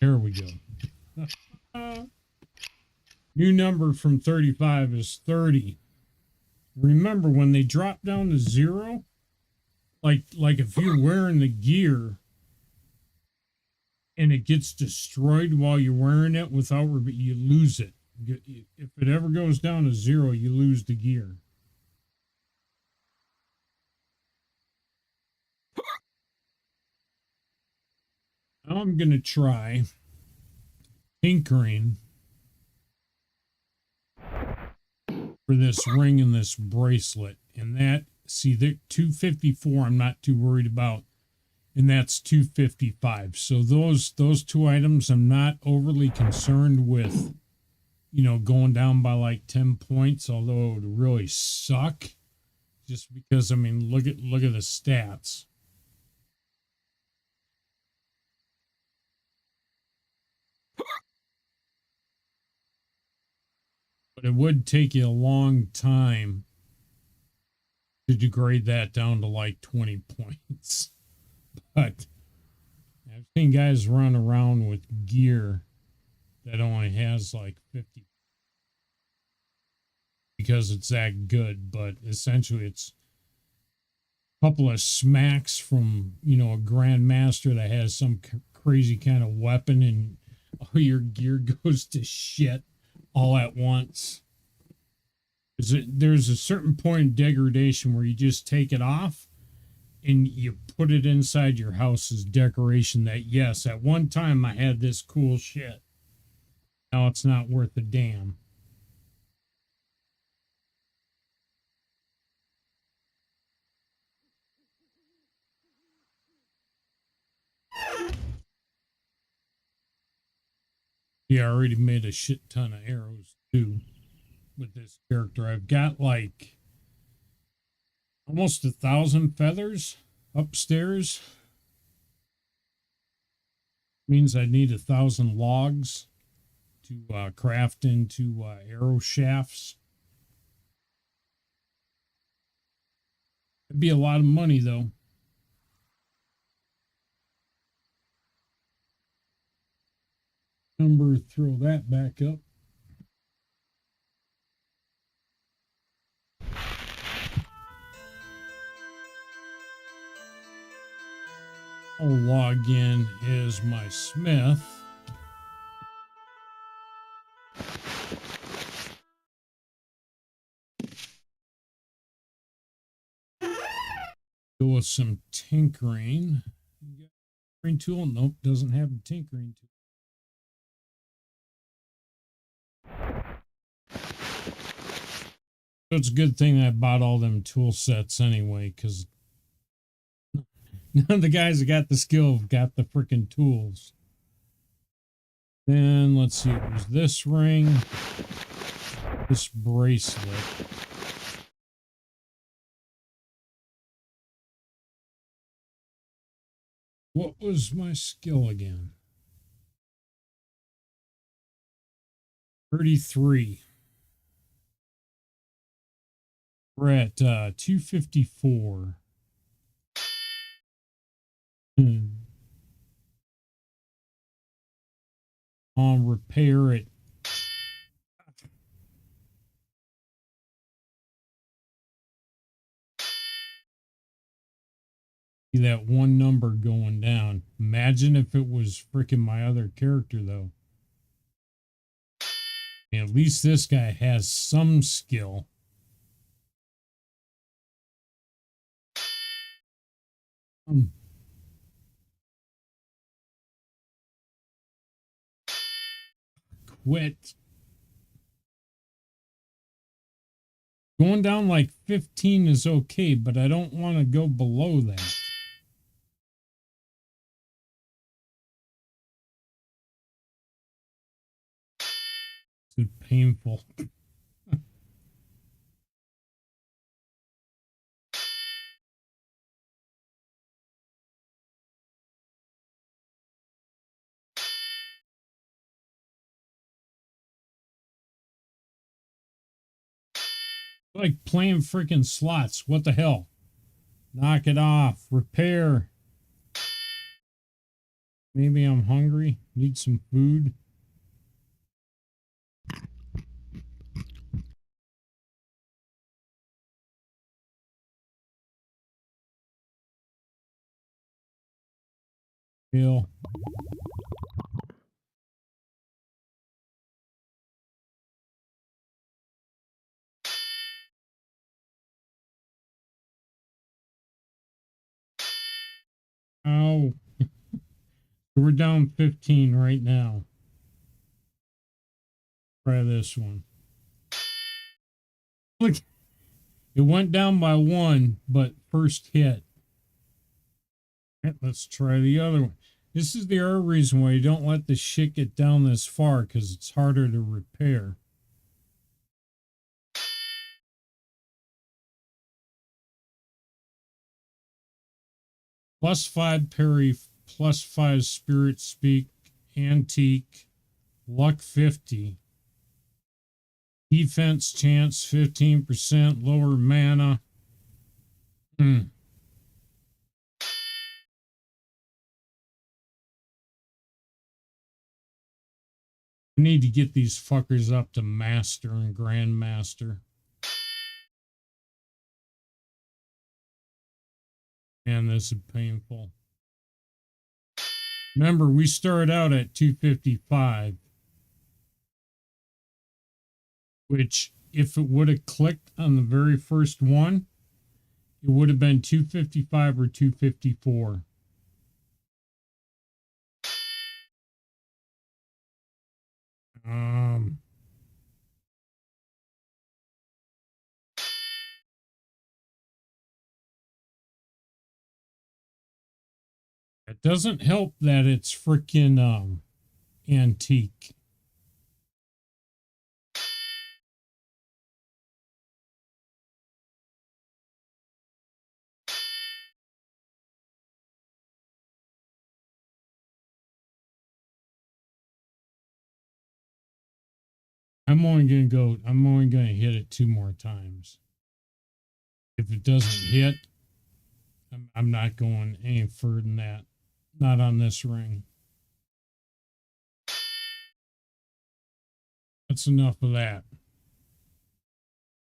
There we go. New number from 35 is 30. Remember, when they drop down to 0, like if you're wearing the gear and it gets destroyed while you're wearing it without, you lose it. If it ever goes down to 0, you lose the gear. Now I'm going to try tinkering for this ring and this bracelet. And that, see, the 254 I'm not too worried about. And that's 255. So those two items I'm not overly concerned with, you know, going down by like 10 points, although it would really suck. Just because, I mean, look at the stats. But it would take you a long time to degrade that down to like 20 points. But I've seen guys run around with gear that only has like 50 because it's that good. But essentially, it's a couple of smacks from, you know, a grandmaster that has some crazy kind of weapon, and all your gear goes to shit all at once. There's a certain point in degradation where you just take it off and you put it inside your house as decoration that, yes, at one time I had this cool shit. Now it's not worth a damn. Yeah, I already made a shit ton of arrows too with this character. I've got like almost 1,000 feathers upstairs. Means I need 1,000 logs to craft into arrow shafts. It'd be a lot of money though. Number, throw that back up. I'll log in as my smith. Do with some tinkering. Tinkering tool? Nope, doesn't have the tinkering tool. So it's a good thing I bought all them tool sets anyway, because none of the guys that got the skill have got the freaking tools. Then let's see, it was this ring, this bracelet. What was my skill again? 33. We're at 254. On repair it. See that one number going down. Imagine if it was freaking my other character though. And at least this guy has some skill. Quit. Going down like 15 is okay, but I don't want to go below that. It's painful. Like playing freaking slots. What the hell? Knock it off. Repair. Maybe I'm hungry. Need some food. Hill. Oh, we're down 15 right now. Try this one. Look, it went down by 1, but first hit. Right, let's try the other one. This is the other reason why you don't let the shit get down this far, because it's harder to repair. +5 parry, +5 spirit speak, antique, luck 50. Defense chance 15%, lower mana. I need to get these fuckers up to master and grandmaster. Man, this is painful. Remember, we started out at 255. Which, if it would have clicked on the very first one, it would have been 255 or 254. It doesn't help that it's freaking antique. I'm only going to hit it 2 more times. If it doesn't hit, I'm not going any further than that. Not on this ring. That's enough of that.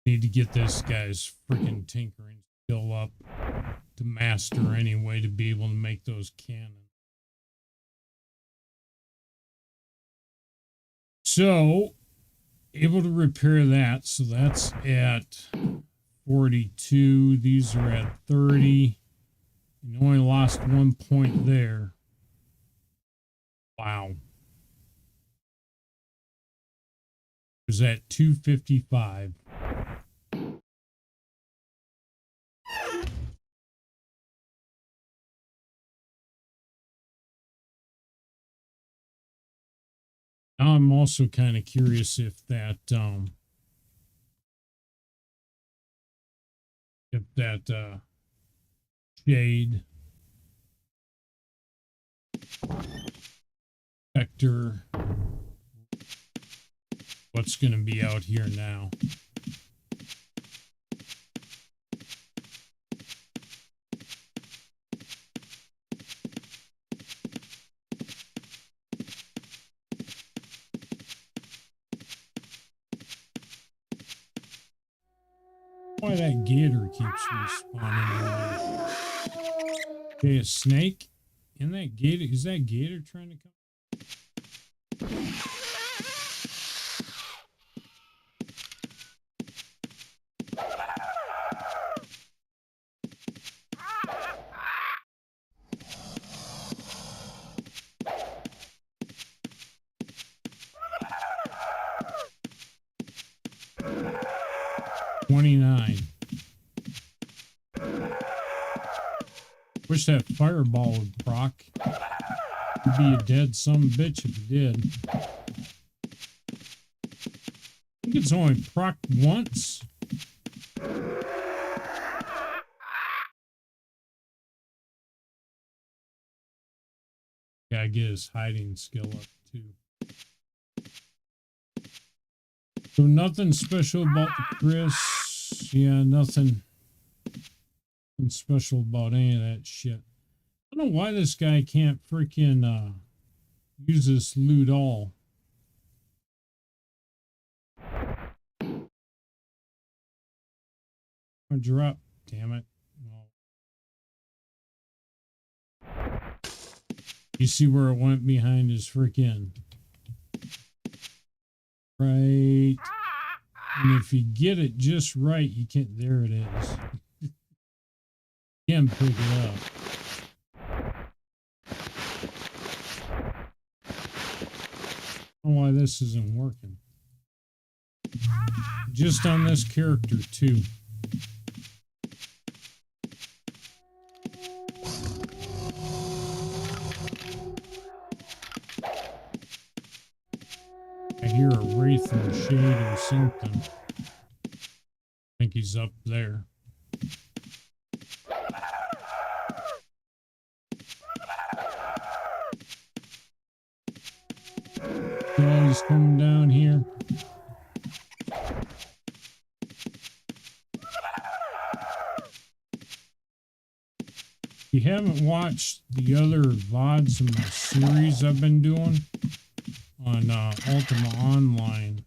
Need to get this guy's freaking tinkering skill up to master anyway to be able to make those cannons. So, able to repair that. So that's at 42. These are at 30. You only lost 1 point there. Wow. It was at 255. Now I'm also kind of curious if that shade vector, what's going to be out here now. Why that gator keeps respawning. Okay, a snake? In that gator, is that gator trying to come? Wish that fireball would proc. You'd be a dead son of a bitch if it did. I think it's only proc once. Gotta get his hiding skill up too. So nothing special about the Chris. Yeah, nothing special about any of that shit. I don't know why this guy can't freaking use this loot all. I drop, damn it. Well, You see where it went behind his freaking right. And if you get it just right, you can't. There it is. You can pick it up. I don't know why this isn't working. Just on this character too. I hear a wraith in the shade or something. I think he's up there. Oh, he's coming down here. If you haven't watched the other VODs in my series I've been doing on Ultima Online,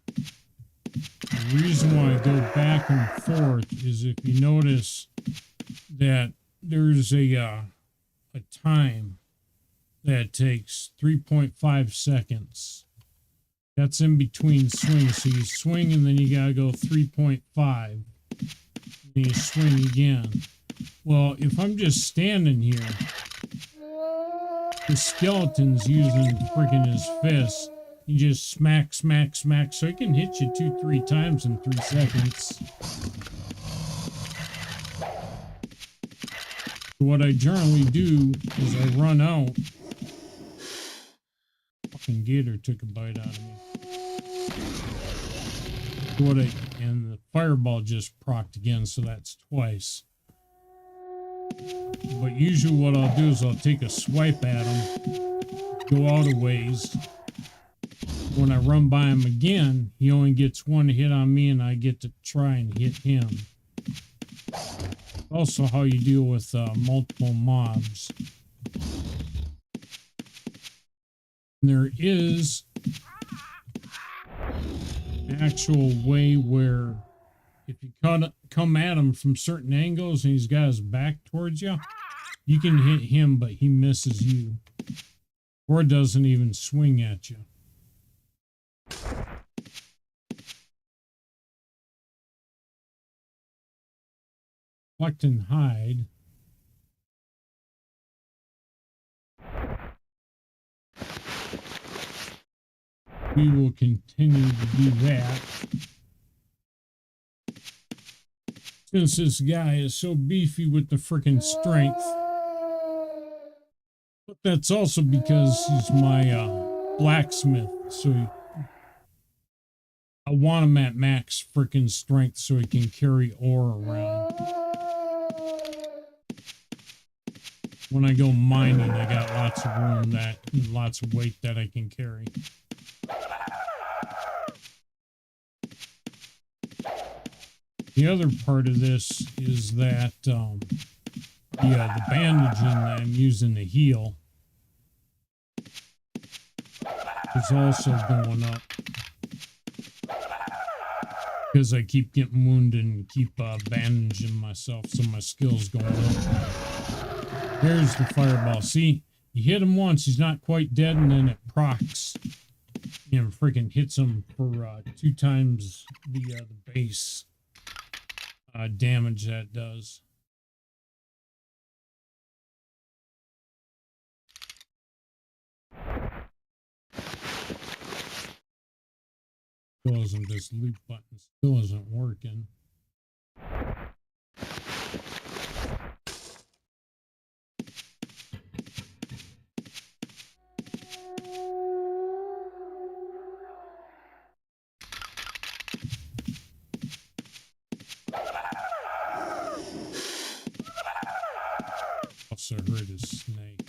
the reason why I go back and forth is if you notice that there's a time that takes 3.5 seconds. That's in between swings. So you swing and then you gotta go 3.5. And you swing again. Well, if I'm just standing here, the skeleton's using freaking his fist. You just smack, smack, smack. So he can hit you 2-3 times in 3 seconds. So what I generally do is I run out. Fucking gator took a bite out of me. And the fireball just procced again, so that's twice. But usually what I'll do is I'll take a swipe at him, go out a ways. When I run by him again, he only gets one hit on me and I get to try and hit him. Also how you deal with multiple mobs. And there is an actual way where if you come at him from certain angles and he's got his back towards you, you can hit him, but he misses you. Or doesn't even swing at you. Collect and hide. We will continue to do that. Since this guy is so beefy with the frickin' strength. But that's also because he's my blacksmith. So I want him at max frickin' strength so he can carry ore around. When I go mining, I got lots of room lots of weight that I can carry. The other part of this is that the bandaging that I'm using to heal is also going up because I keep getting wounded and keep bandaging myself, so my skill's going up. There's the fireball. See, you hit him once, he's not quite dead, and then it procs. You know, freaking hits him for 2 times the base damage that does. Still isn't, this loot button still isn't working. Also heard a snake.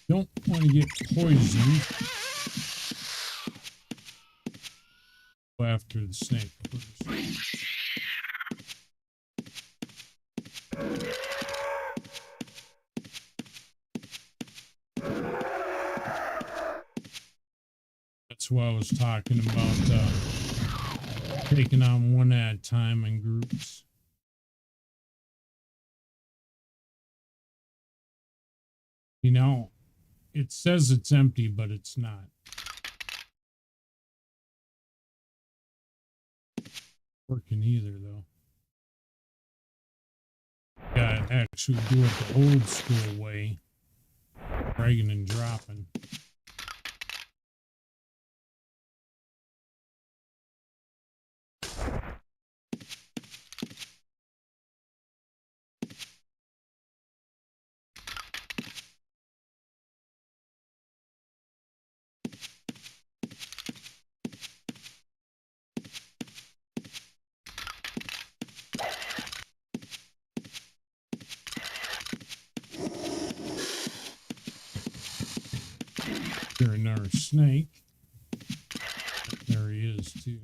Don't want to get poisoned. Go after the snake first. why I was talking about taking on one at a time in groups. You know, it says it's empty, but it's not. Working either, though. Gotta actually do it the old school way. Dragging and dropping. Here another snake. There he is too.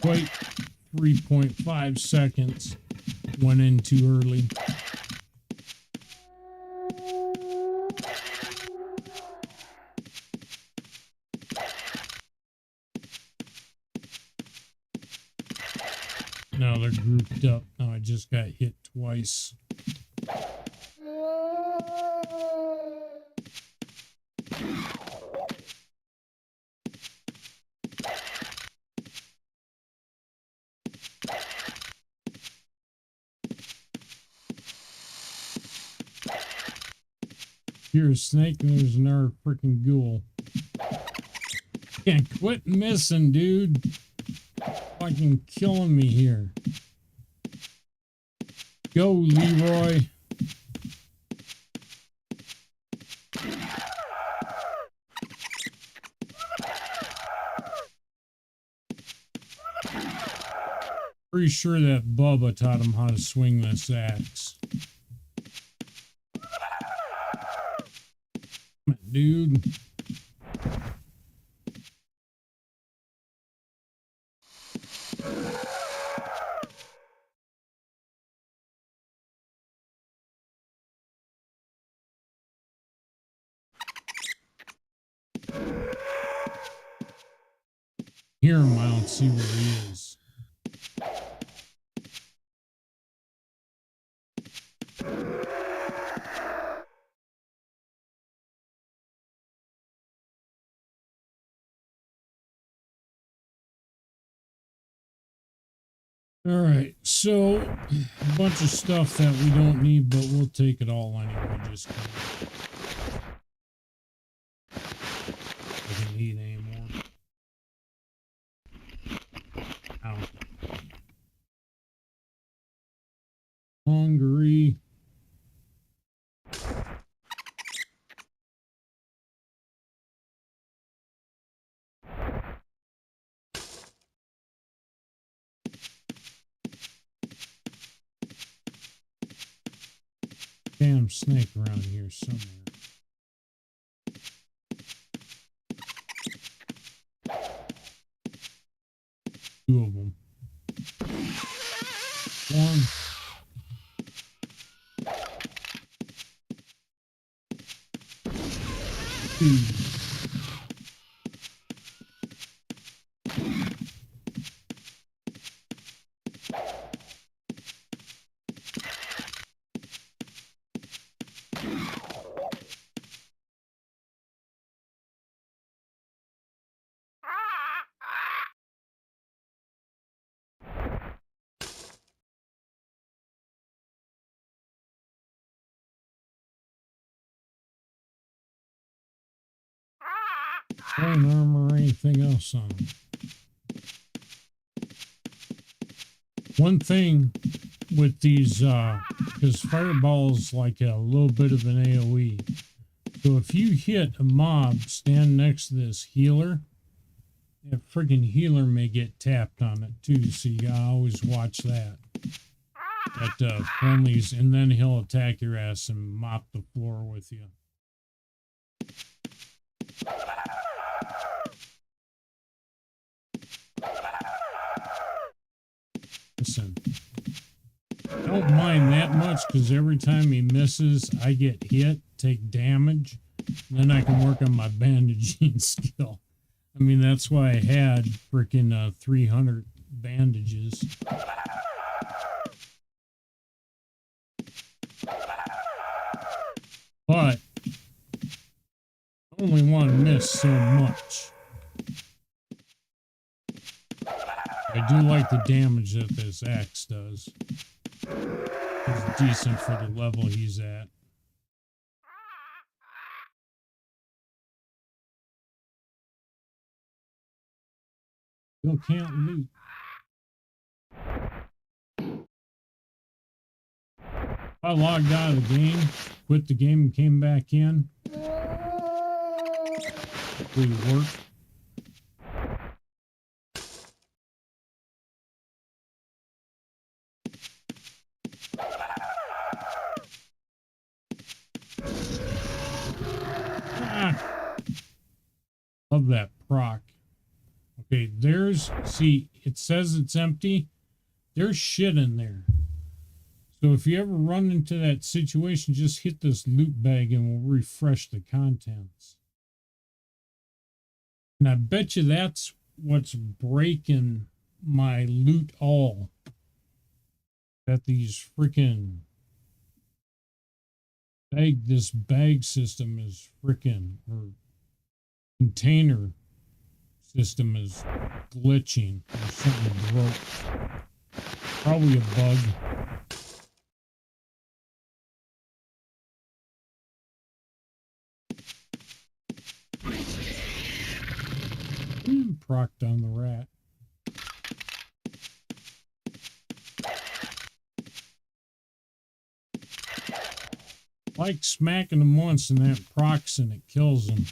Wait, 3.5 seconds. Went in too early. Now they're grouped up. Now I just got hit twice. Here's a snake and there's another freaking ghoul. Can't quit missing, dude. Fucking killing me here. Go, Leroy. Pretty sure that Bubba taught him how to swing this axe. Dude. Hear him, I don't see where he is. All right, so a bunch of stuff that we don't need, but we'll take it all anyway. Just I don't need anymore. Ow. Hungry. Damn snake around here somewhere. Two of them. One. Two. Bone armor or anything else on them. One thing with these, because Fireball's like a little bit of an AoE. So if you hit a mob stand next to this healer, that friggin' healer may get tapped on it too. So you gotta always watch that. At friendlies, and then he'll attack your ass and mop the floor with you. missing. I don't mind that much because every time he misses, I get hit, take damage. Then I can work on my bandaging skill. I mean, that's why I had freaking 300 bandages. But I only want to miss so much. I do like the damage that this axe does. It's decent for the level he's at. Still can't loot. I logged out of the game, quit the game, and came back in. Hopefully it worked. Love that proc. Okay, see, it says it's empty. There's shit in there. So if you ever run into that situation, just hit this loot bag and we'll refresh the contents. And I bet you that's what's breaking my loot all. That these freaking this bag system is freaking, or container system is glitching or something broke. Probably a bug. Procced on the rat. Like smacking him once and that procs and it kills him.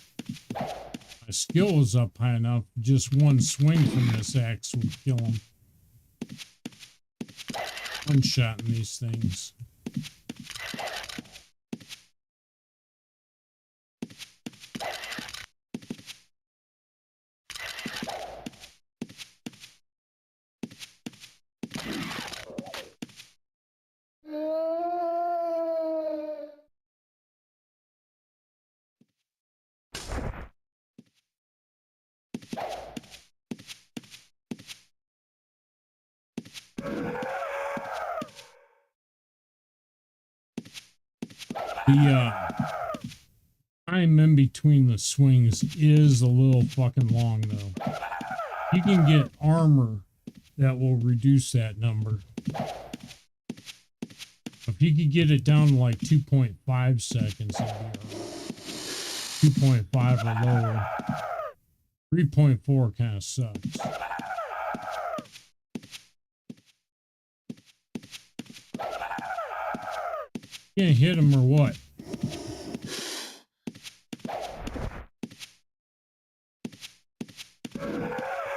My skill was up high enough, just one swing from this axe would kill him. One-shotting these things. The time in between the swings is a little fucking long, though. You can get armor that will reduce that number. If you could get it down to like 2.5 seconds, that'd be all right. 2.5 or lower. 3.4 kind of sucks. You can't hit him or what?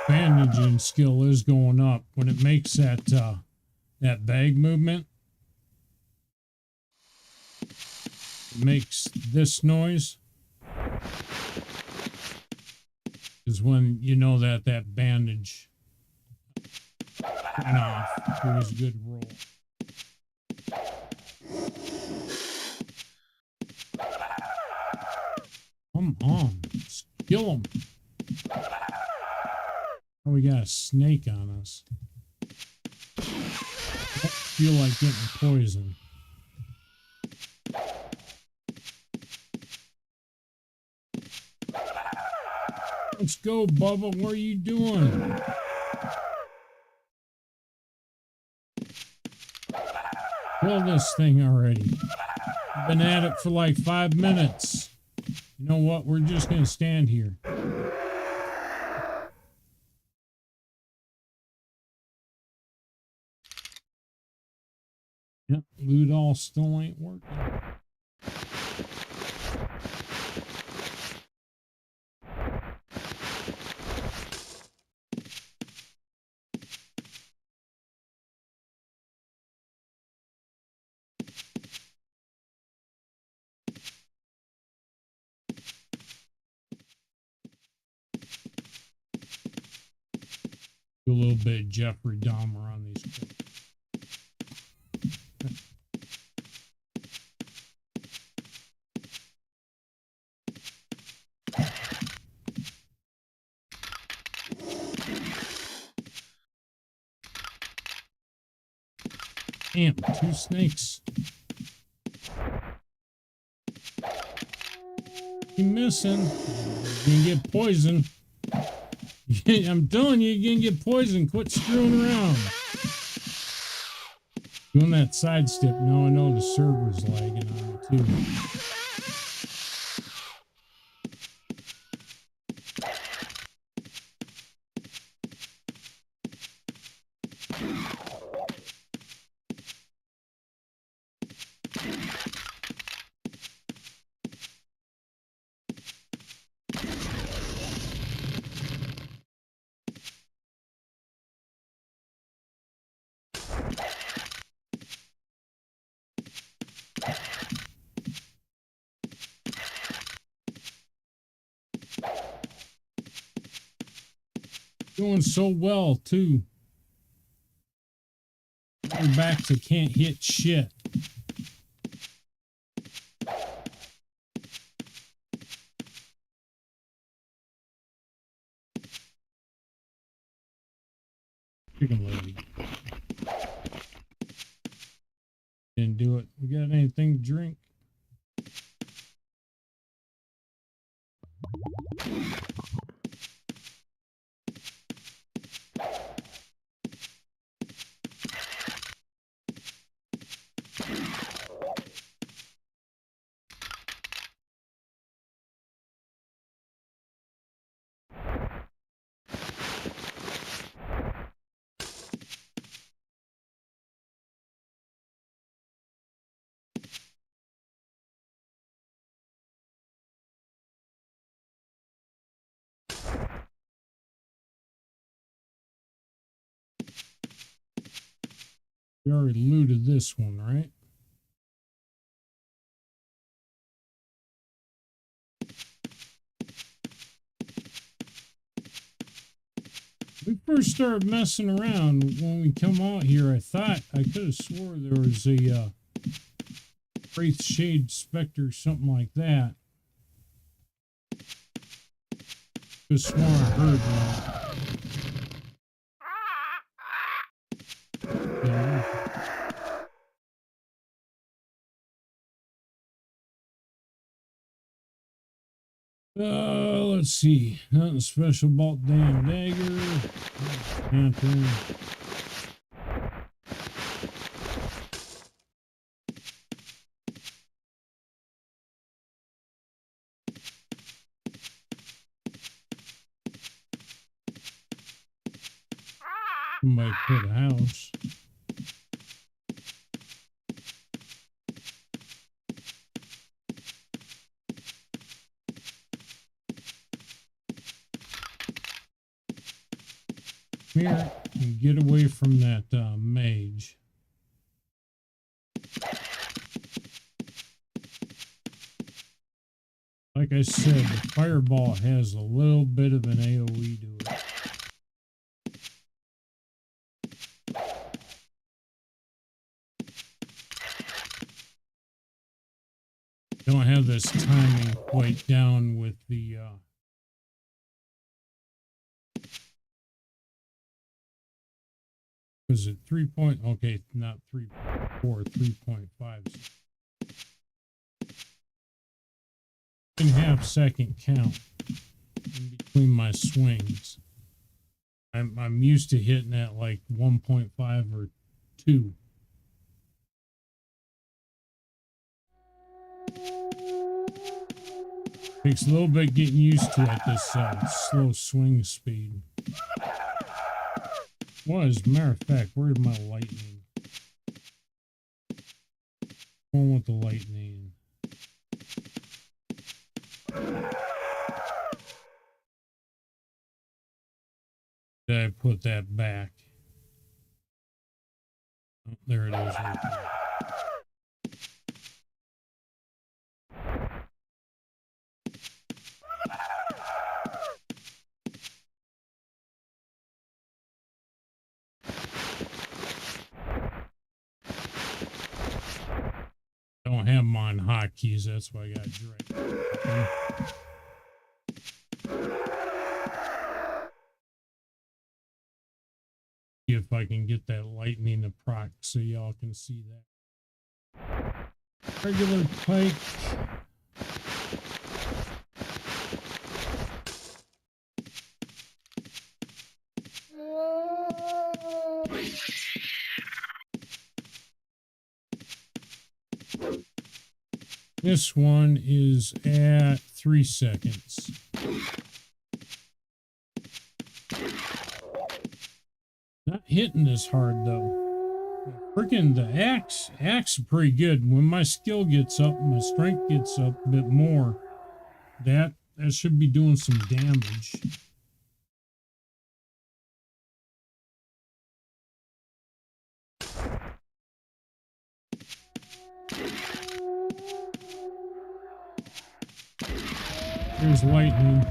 Bandaging skill is going up when it makes that that bag movement. It makes this noise. Is when you know that that bandage went off. It was a good roll. Come on, kill him. Oh, we got a snake on us. I don't feel like getting poisoned. Let's go, Bubba. What are you doing? Kill this thing already. I've been at it for like 5 minutes. You know what? We're just going to stand here. Yep, loot all still ain't working. Do a little bit of Jeffrey Dahmer on these clips. Damn, 2 snakes. You missing? You're gonna get poisoned. I'm telling you, you're gonna get poisoned. Quit screwing around. Doing that sidestep. Now I know the server's lagging on it too. Doing so well too. We're back to can't hit shit. Chicken lady. Didn't do it. We got anything to drink? We already looted this one, right? We first started messing around when we come out here. I thought I could have swore there was a Wraith Shade Spectre, something like that. Just swore I heard one. Yeah. Let's see. Nothing special about damn dagger. Panther. Somebody put a house. Here and get away from that mage. Like I said, the fireball has a little bit of an AoE to it. Don't have this timing quite down with the was it 3 point? Okay, not 3.4, 3.5. 3.5 second count in between my swings. I'm used to hitting at like 1.5 or 2. Takes a little bit getting used to at this slow swing speed. Well, as a matter of fact, where's my lightning? Going with the lightning. Did I put that back? Oh, there it is right there. I don't have mine hotkeys, that's why I got drink. Okay. See if I can get that lightning approx so y'all can see that. Regular pike. This one is at 3 seconds. Not hitting this hard though. Freaking the axe is pretty good. When my skill gets up, my strength gets up a bit more. That should be doing some damage. There's lightning.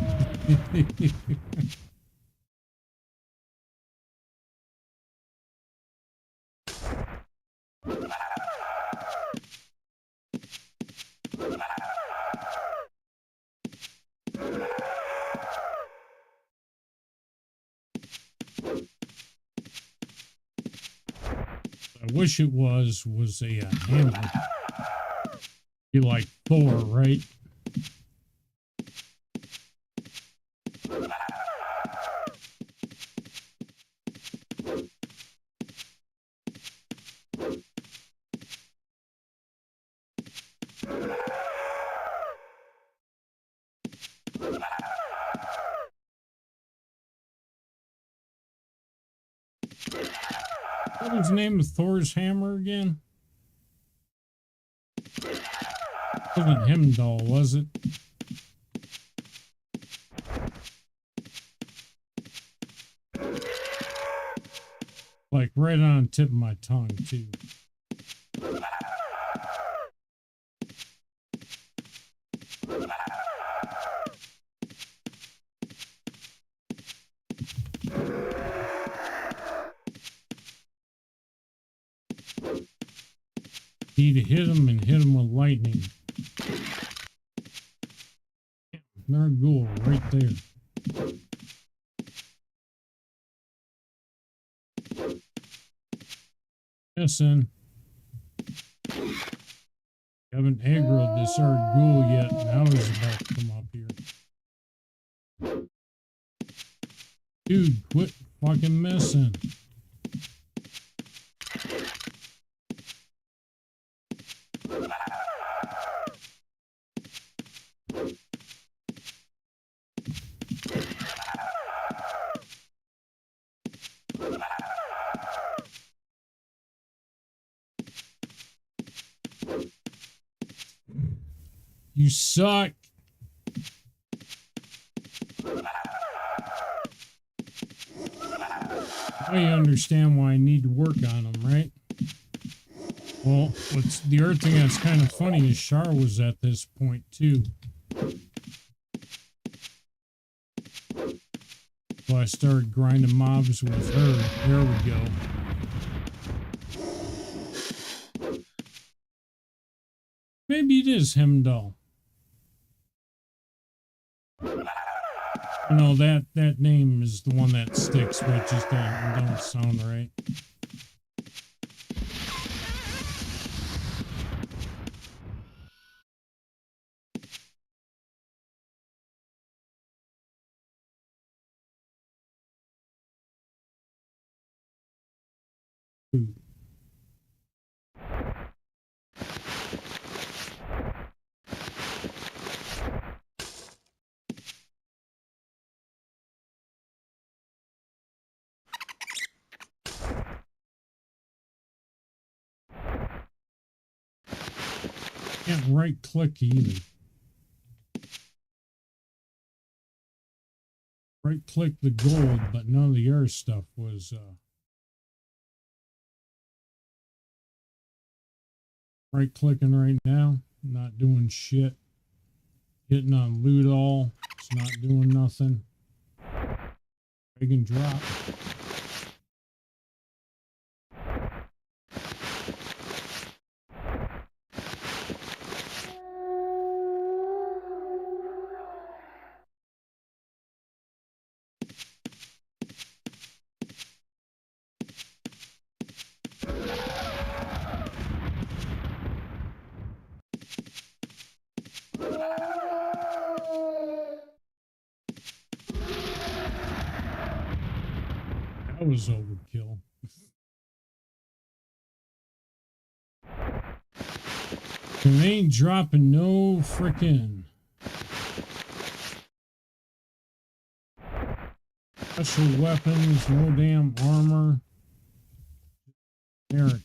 I wish it was a hammer. Be like Thor, right? What was the name of Thor's hammer again? Wasn't Heimdall, was it? Like right on the tip of my tongue, too. Need to hit him and hit him with lightning. Another ghoul right there. Listen. Haven't aggroed this our ghoul yet. Now he's about to come up here. Dude, quit fucking messing. You suck. Now you understand why I need to work on them, right? Well, what's the other thing that's kind of funny is Shar was at this point too. So I started grinding mobs with her. There we go. Maybe it is Heimdall. No, that name is the one that sticks, but it just don't sound right. Ooh. Can't right click either. Right click the gold, but none of the other stuff was right clicking right now, not doing shit. Hitting on loot all, it's not doing nothing. Drag and drop. That was overkill. And they ain't dropping no frickin' special weapons, no damn armor. Eric.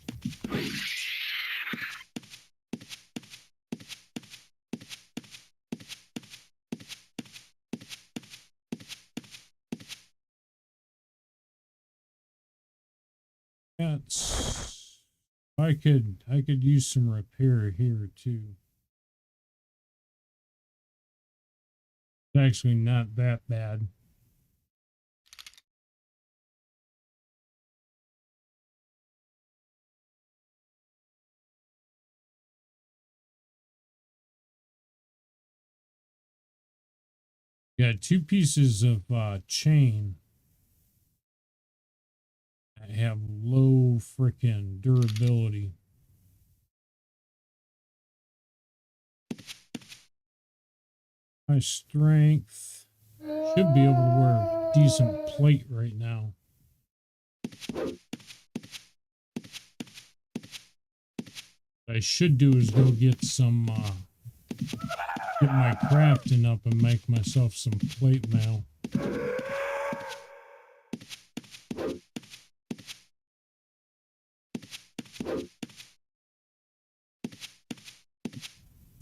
That's I could use some repair here too. It's actually not that bad. Got 2 pieces of chain that have low frickin' durability. My strength should be able to wear a decent plate right now. What I should do is go get some get my crafting up and make myself some plate mail.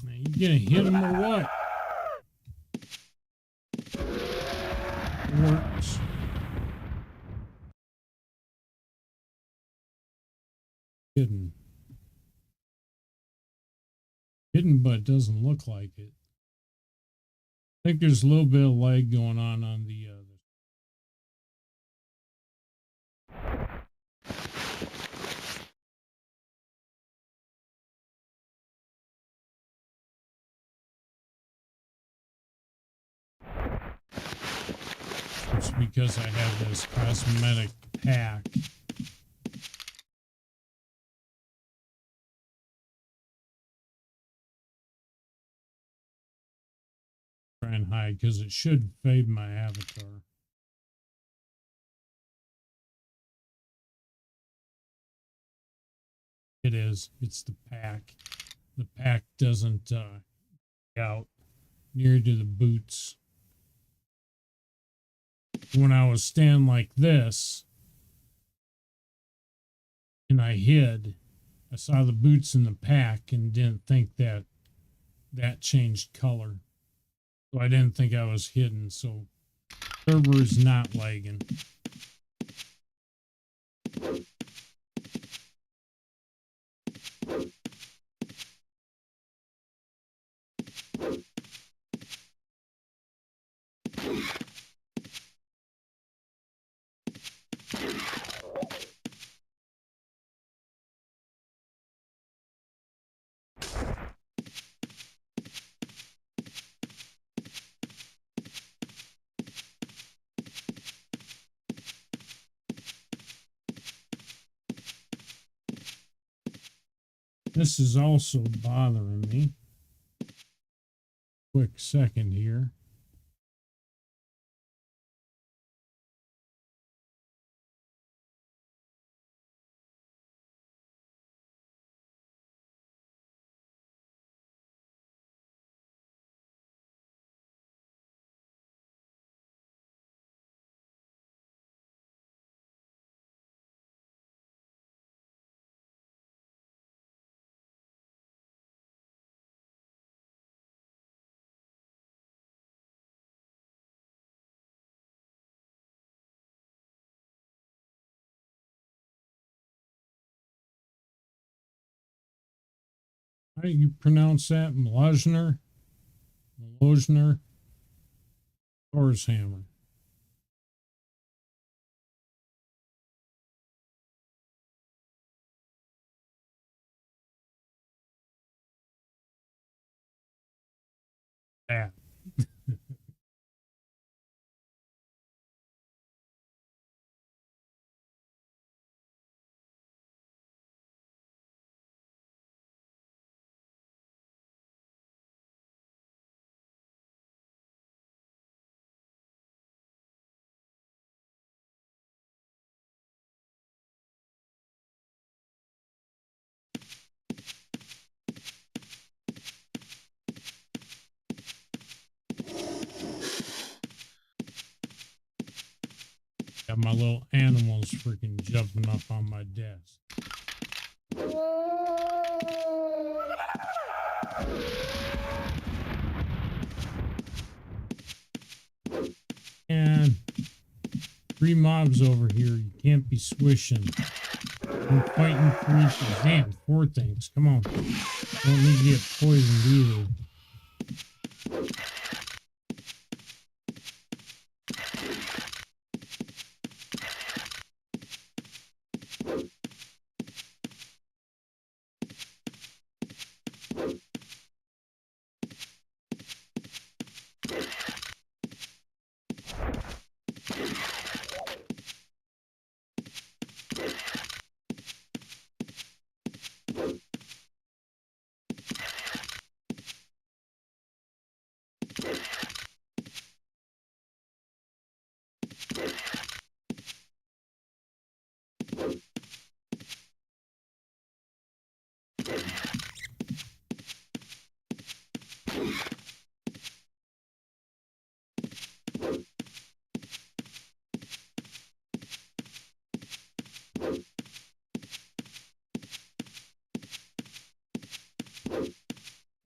Now, you gonna hit him or what? Works. Hidden. Hidden, but it doesn't look like it. I think there's a little bit of lag going on the it's because I have this cosmetic pack. Try and hide because it should fade my avatar. It is. It's the pack. The pack doesn't out near to the boots. When I was standing like this and I hid, I saw the boots in the pack and didn't think that changed color. So I didn't think I was hidden. So server is not lagging. This is also bothering me. Quick second here. How do you pronounce that? Melojner? Melojner? Thor's hammer. That. my little animals freaking jumping up on my desk. And 3 mobs over here. You can't be swishing. I'm fighting 3 things. Damn, 4 things. Come on. Don't need to get poisoned either.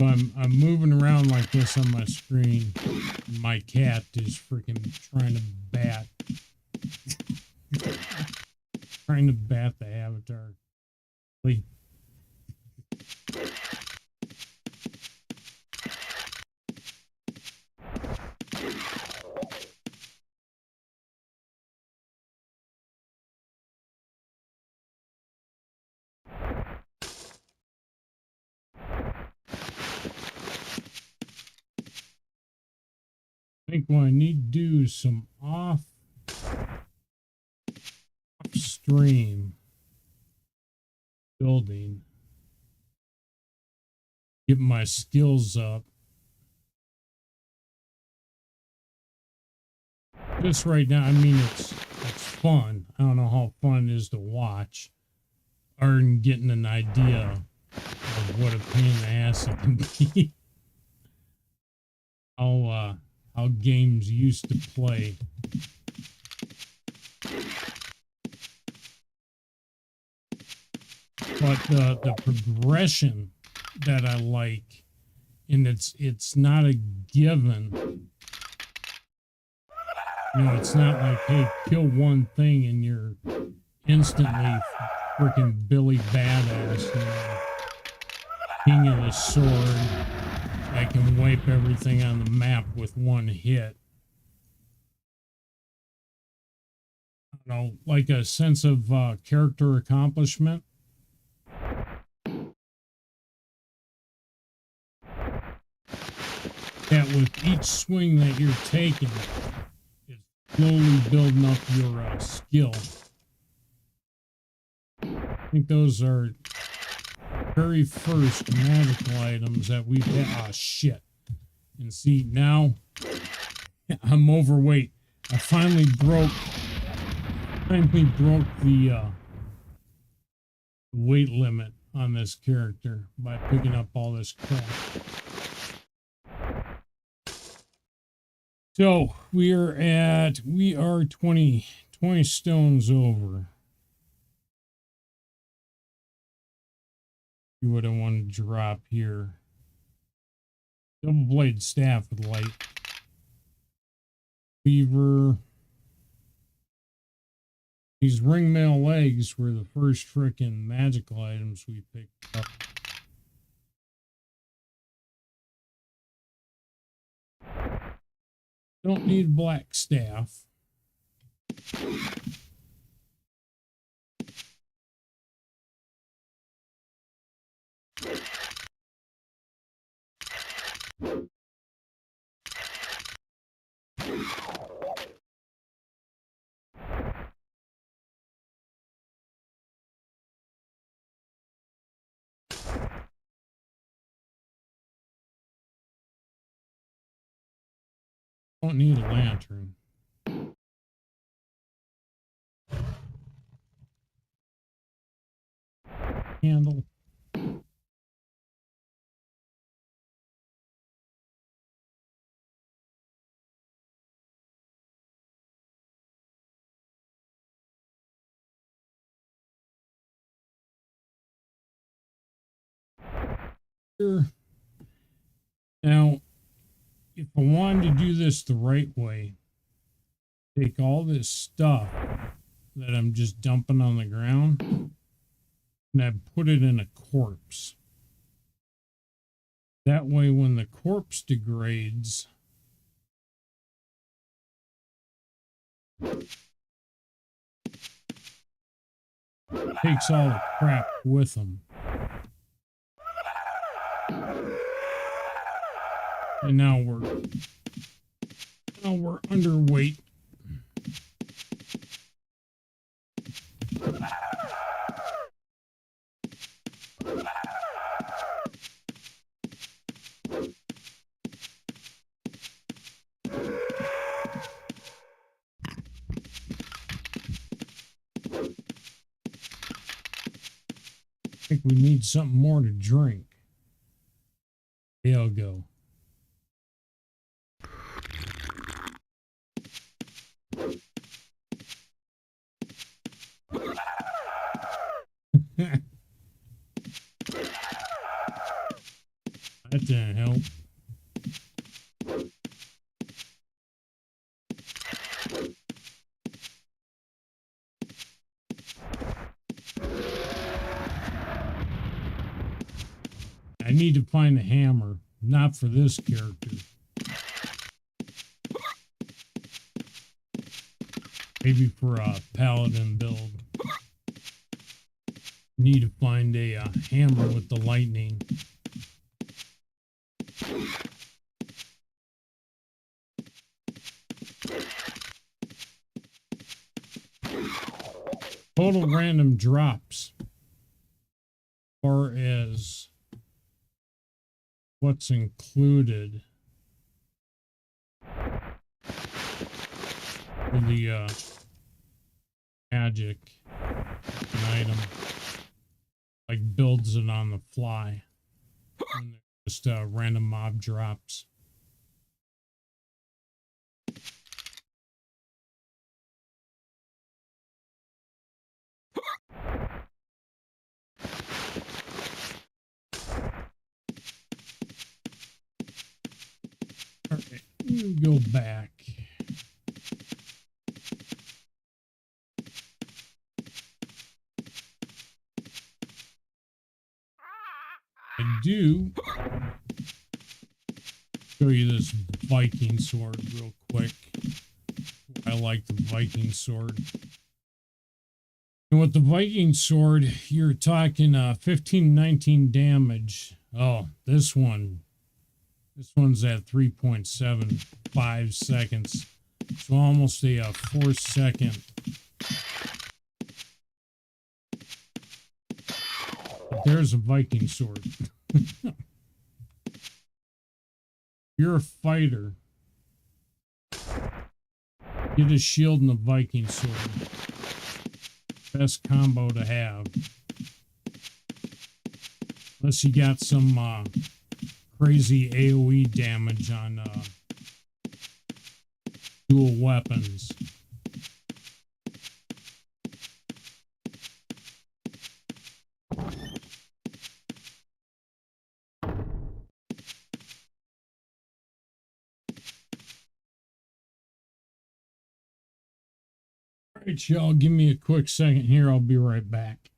So I'm moving around like this on my screen. My cat is freaking trying to bat. Trying to bat the avatar. Wait. I think what I need to do is some off-stream building. Get my skills up. Just right now, I mean, it's fun. I don't know how fun it is to watch or getting an idea of what a pain in the ass it can be. How games used to play. But the progression that I like, and it's not a given. You know, it's not like, hey, kill one thing and you're instantly freaking Billy Badass, you know, king of the sword. I can wipe everything on the map with one hit. I don't know, like a sense of character accomplishment. That with each swing that you're taking, is slowly building up your skill. I think those are very first magical items that we've had. Ah, shit. And see, now I'm overweight. I finally broke the weight limit on this character by picking up all this crap. So we are 20 stones over. See what I want to drop here. Double blade staff with light. Beaver. These ringmail legs were the first frickin' magical items we picked up. Don't need black staff. Don't need a lantern. Candle. Now, if I wanted to do this the right way, take all this stuff that I'm just dumping on the ground and I put it in a corpse. That way, when the corpse degrades, takes all the crap with them. And now we're underweight. I think we need something more to drink. There we go. That didn't help. I need to find a hammer, not for this character. Maybe for a paladin build. Need to find a hammer with the lightning. Total random drops. As far as what's included for the magic an item, like builds it on the fly, and just random mob drops. All right, you go back. I do show you this Viking sword real quick. I like the Viking sword. And with the Viking sword, you're talking 15, 19 damage. Oh, this one's at 3.75 seconds. So almost a 4-second. There's a Viking sword. You're a fighter. Get a shield and a Viking sword. Best combo to have. Unless you got some crazy AoE damage on dual weapons. All right, y'all, give me a quick second here. I'll be right back.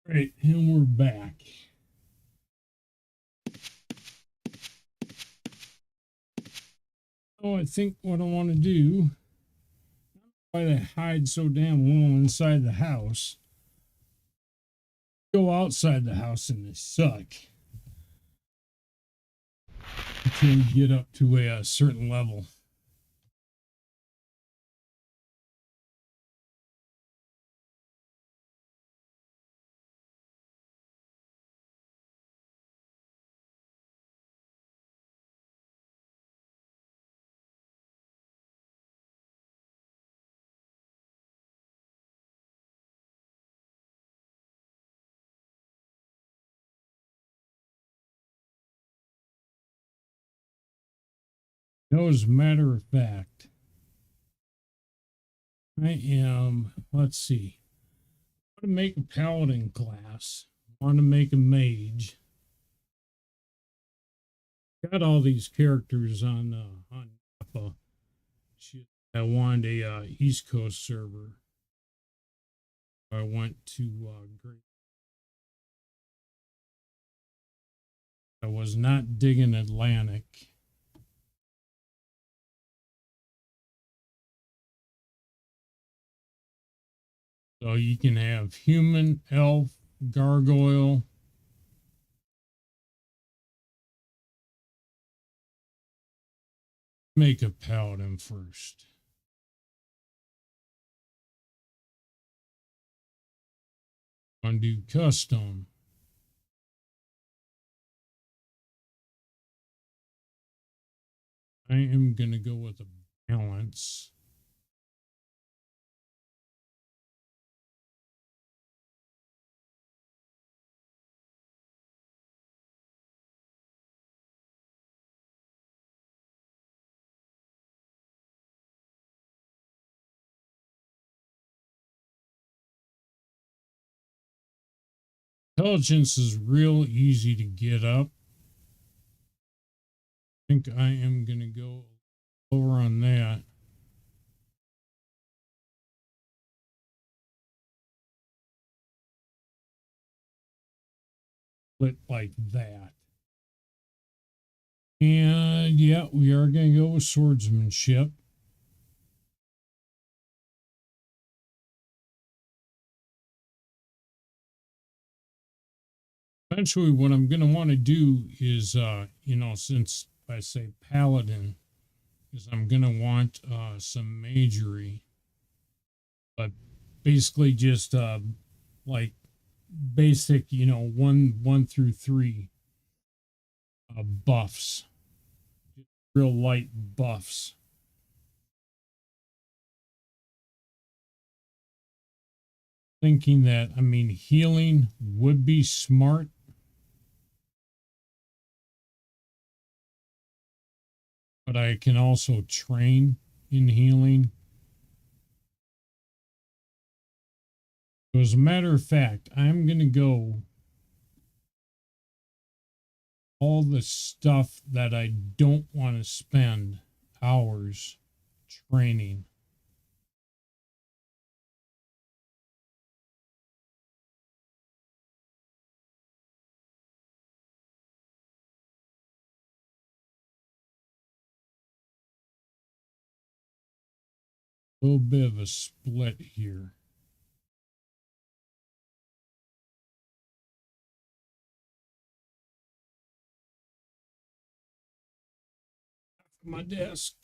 Right, and we're back. Oh, I think what I want to do, why they hide so damn well inside the house, go outside the house and they suck. Until you get up to a certain level. No, as a matter of fact, I am, let's see, I want to make a paladin class, I want to make a mage. Got all these characters on Napa. I wanted a East Coast server. I went to Great. I was not digging Atlantic. So you can have human, elf, gargoyle. Make a paladin first. I'm gonna do custom. I am gonna go with a balance. Intelligence is real easy to get up. I think I am going to go over on that. Split like that. And yeah, we are going to go with swordsmanship. Eventually, what I'm going to want to do is, since I say paladin, is I'm going to want some magery. But basically just like basic, 1 through 3 buffs. Real light buffs. Thinking that, healing would be smart. But I can also train in healing. So as a matter of fact, I'm going to go all the stuff that I don't want to spend hours training. A little bit of a split here. My desk.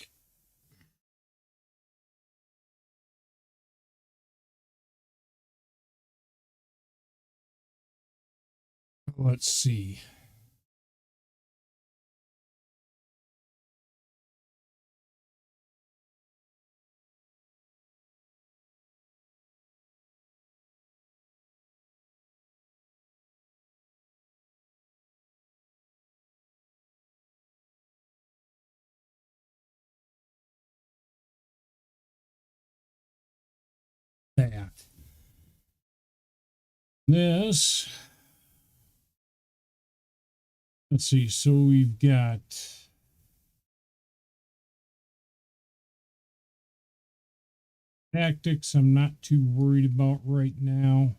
Let's see. That. This. Let's see. So we've got tactics. I'm not too worried about right now.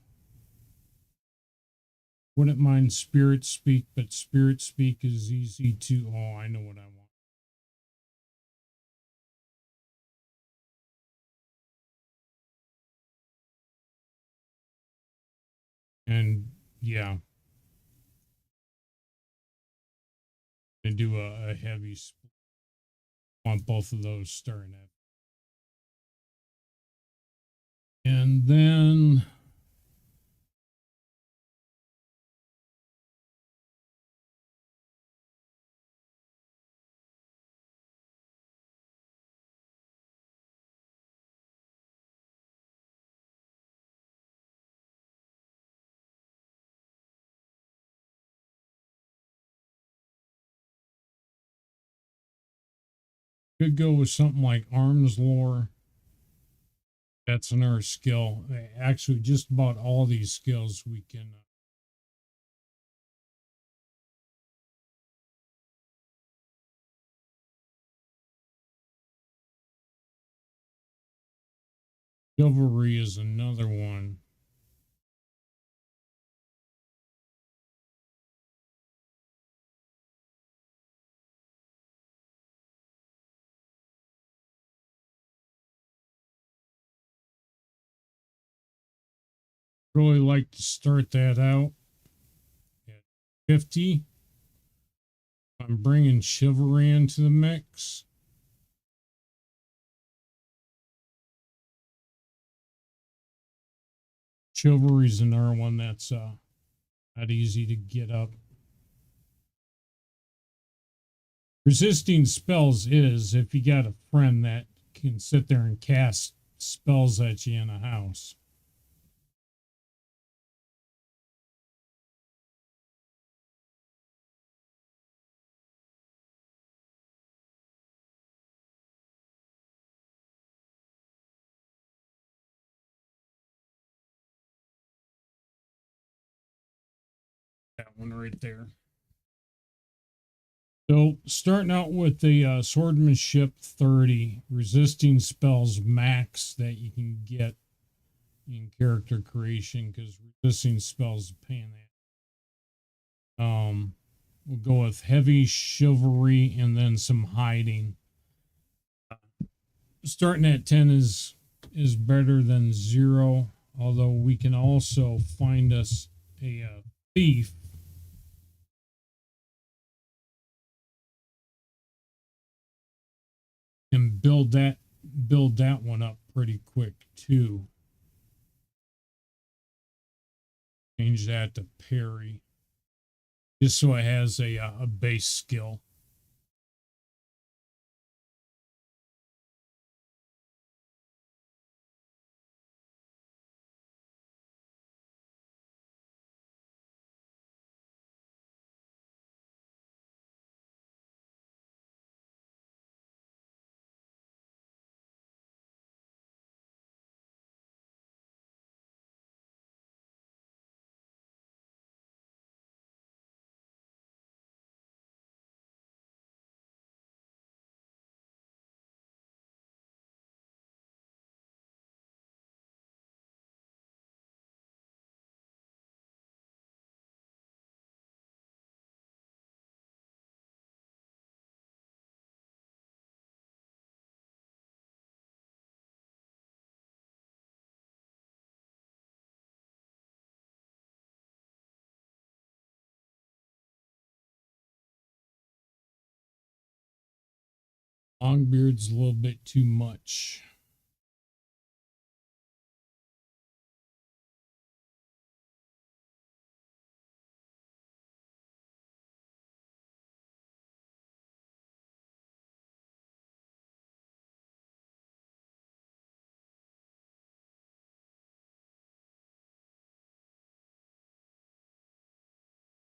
Wouldn't mind Spirit Speak, but Spirit Speak is easy to... Oh, I know what I want. And yeah, I do a heavy split. Want both of those starting at. And then could go with something like Arms Lore. That's another skill. Actually, just about all these skills we can. Chivalry is another one. Really like to start that out at 50. I'm bringing Chivalry into the mix. Chivalry's another one that's not easy to get up. Resisting spells is if you got a friend that can sit there and cast spells at you in a house. That one right there. So starting out with the swordsmanship 30, resisting spells max that you can get in character creation, because resisting spells are pain in the. We'll go with heavy chivalry and then some hiding. Starting at 10 is better than 0, although we can also find us a thief. And build that one up pretty quick too. Change that to parry, just so it has a base skill. Longbeard's a little bit too much.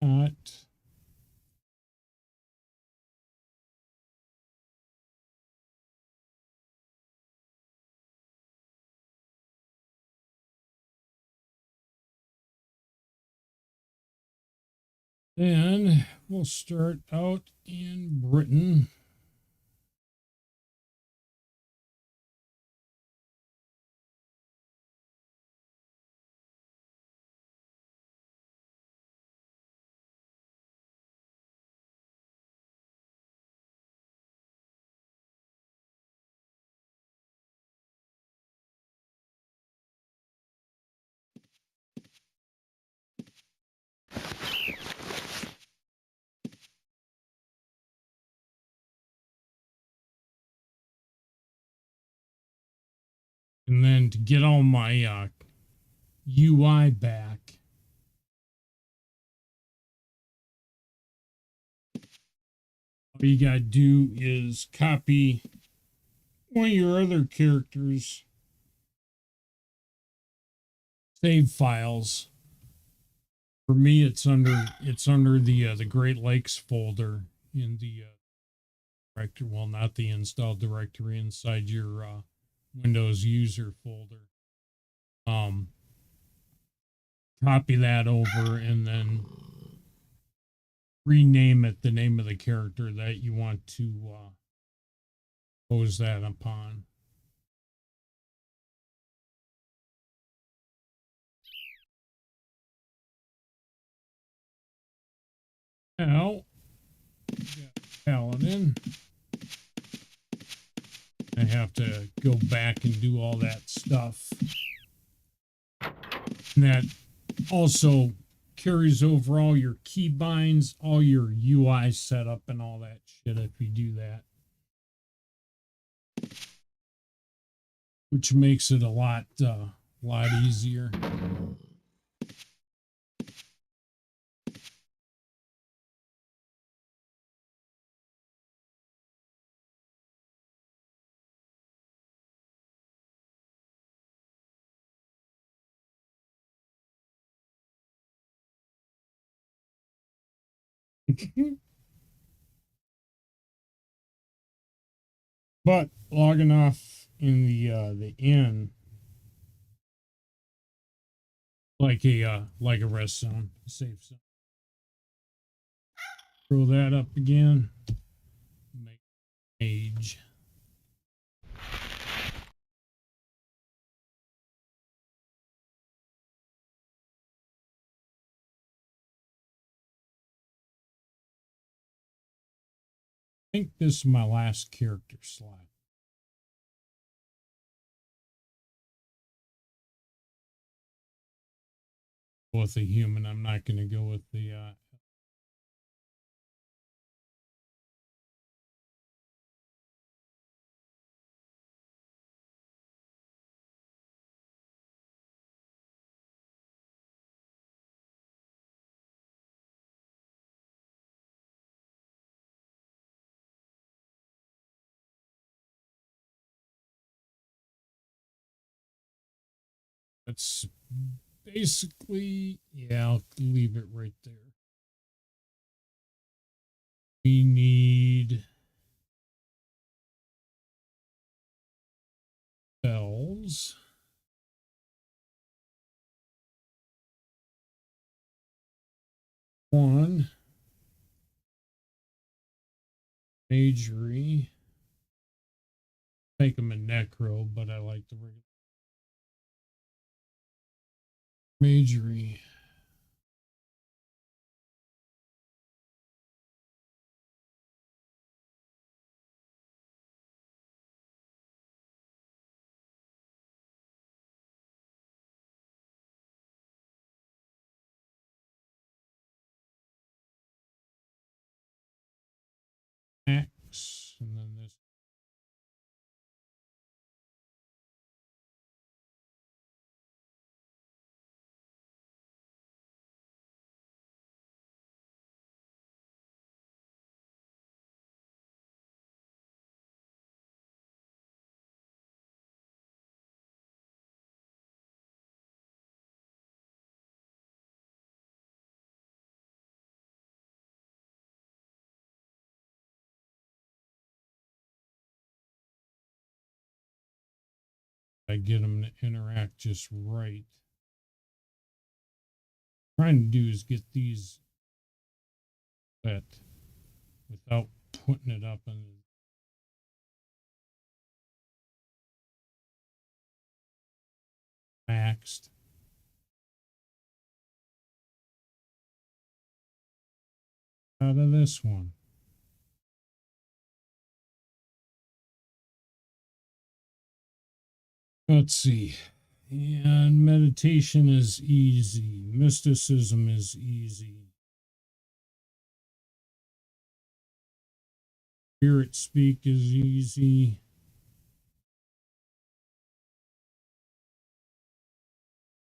Not. Then we'll start out in Britain. And then to get all my UI back, all you gotta do is copy one of your other characters' save files. For me, it's under the Great Lakes folder in the directory. Well, not the install directory, inside your Windows user folder. Copy that over and then rename it the name of the character that you want to pose that upon. Now, Paladin. I have to go back and do all that stuff. And that also carries over all your keybinds, all your UI setup, and all that shit if you do that. Which makes it a lot easier. But logging off in the inn like a rest zone, a safe zone. Throw that up again. Make age. I think this is my last character slot. With a human, I'm not going to go with the that's basically, yeah, I'll leave it right there. We need spells. One. Majory. Make them a necro, but I like the regular. Majory. X, and then this. I get them to interact just right. What I'm trying to do is get these set without putting it up in maxed. Out of this one. Let's see. And meditation is easy. Mysticism is easy. Spirit speak is easy.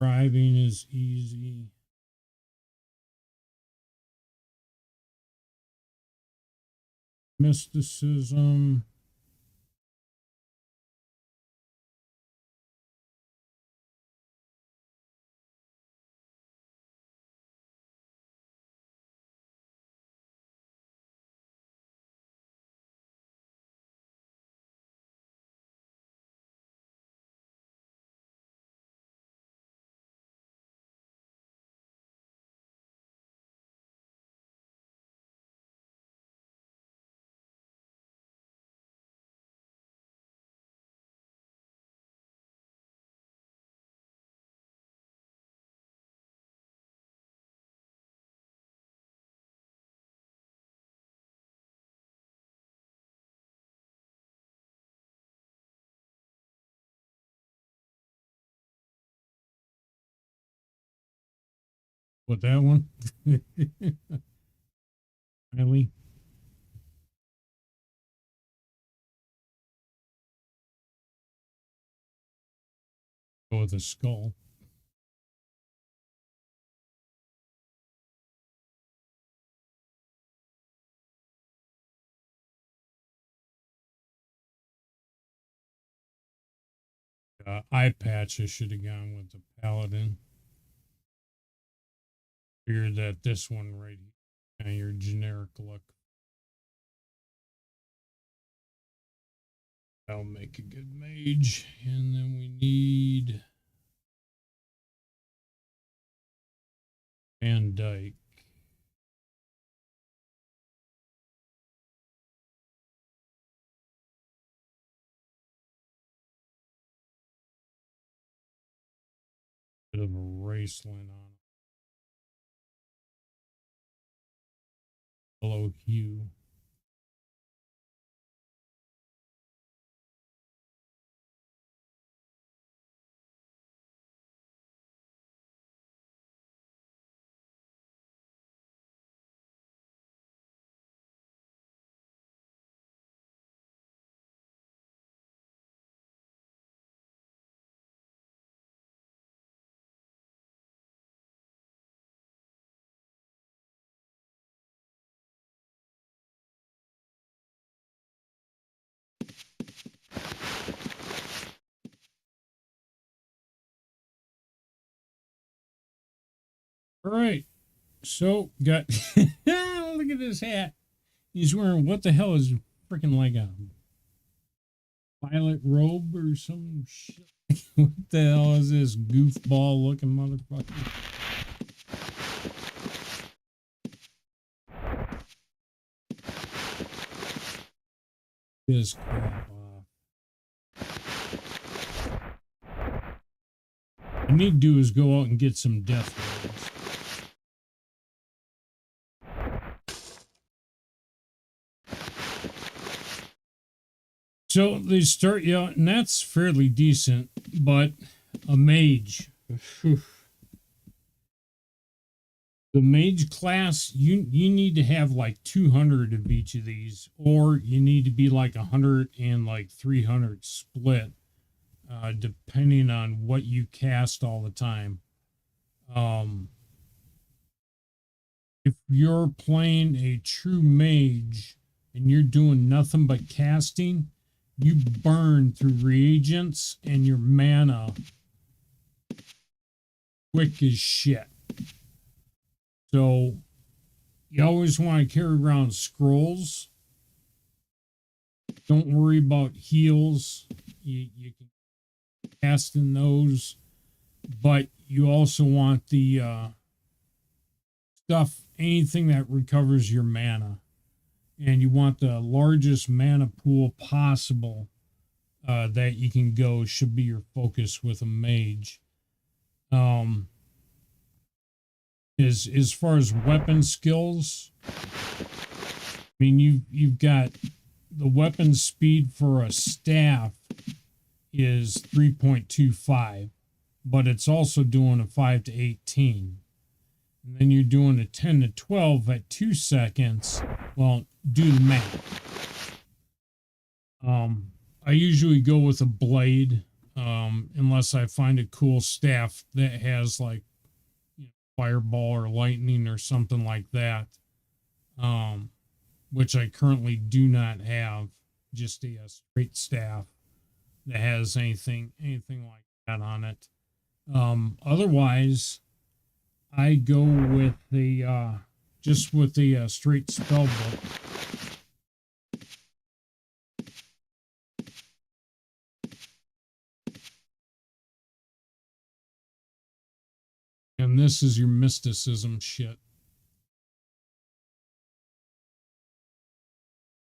Driving is easy. Mysticism. What, that one? Really? Go with a skull. Eye patch, I should have gone with the paladin. Figured that this one right here, your generic look. That'll make a good mage. And then we need Van Dyke. Bit of a raceland on it. Yellow hue. All right, so got look at this hat. He's wearing, what the hell is freaking like a violet robe or some shit? What the hell is this goofball looking motherfucker? This crap off. What I need to do is go out and get some death rolls. So they start you out, and that's fairly decent, but a mage. Whew. The mage class, you need to have like 200 of each of these, or you need to be like 100 and like 300 split, depending on what you cast all the time. If you're playing a true mage and you're doing nothing but casting, you burn through reagents and your mana quick as shit. So you always want to carry around scrolls. Don't worry about heals. You can cast in those, but you also want the stuff, anything that recovers your mana. And you want the largest mana pool possible that you can go, should be your focus with a mage. As far as weapon skills, I mean, you've got the weapon speed for a staff is 3.25, but it's also doing a 5 to 18. And then you're doing a 10 to 12 at 2 seconds. Well, do the math. I usually go with a blade. unless I find a cool staff that has like fireball or lightning or something like that, which I currently do not have. Just a straight staff that has anything like that on it. Otherwise, I go with the just with the straight spell book. And this is your mysticism shit.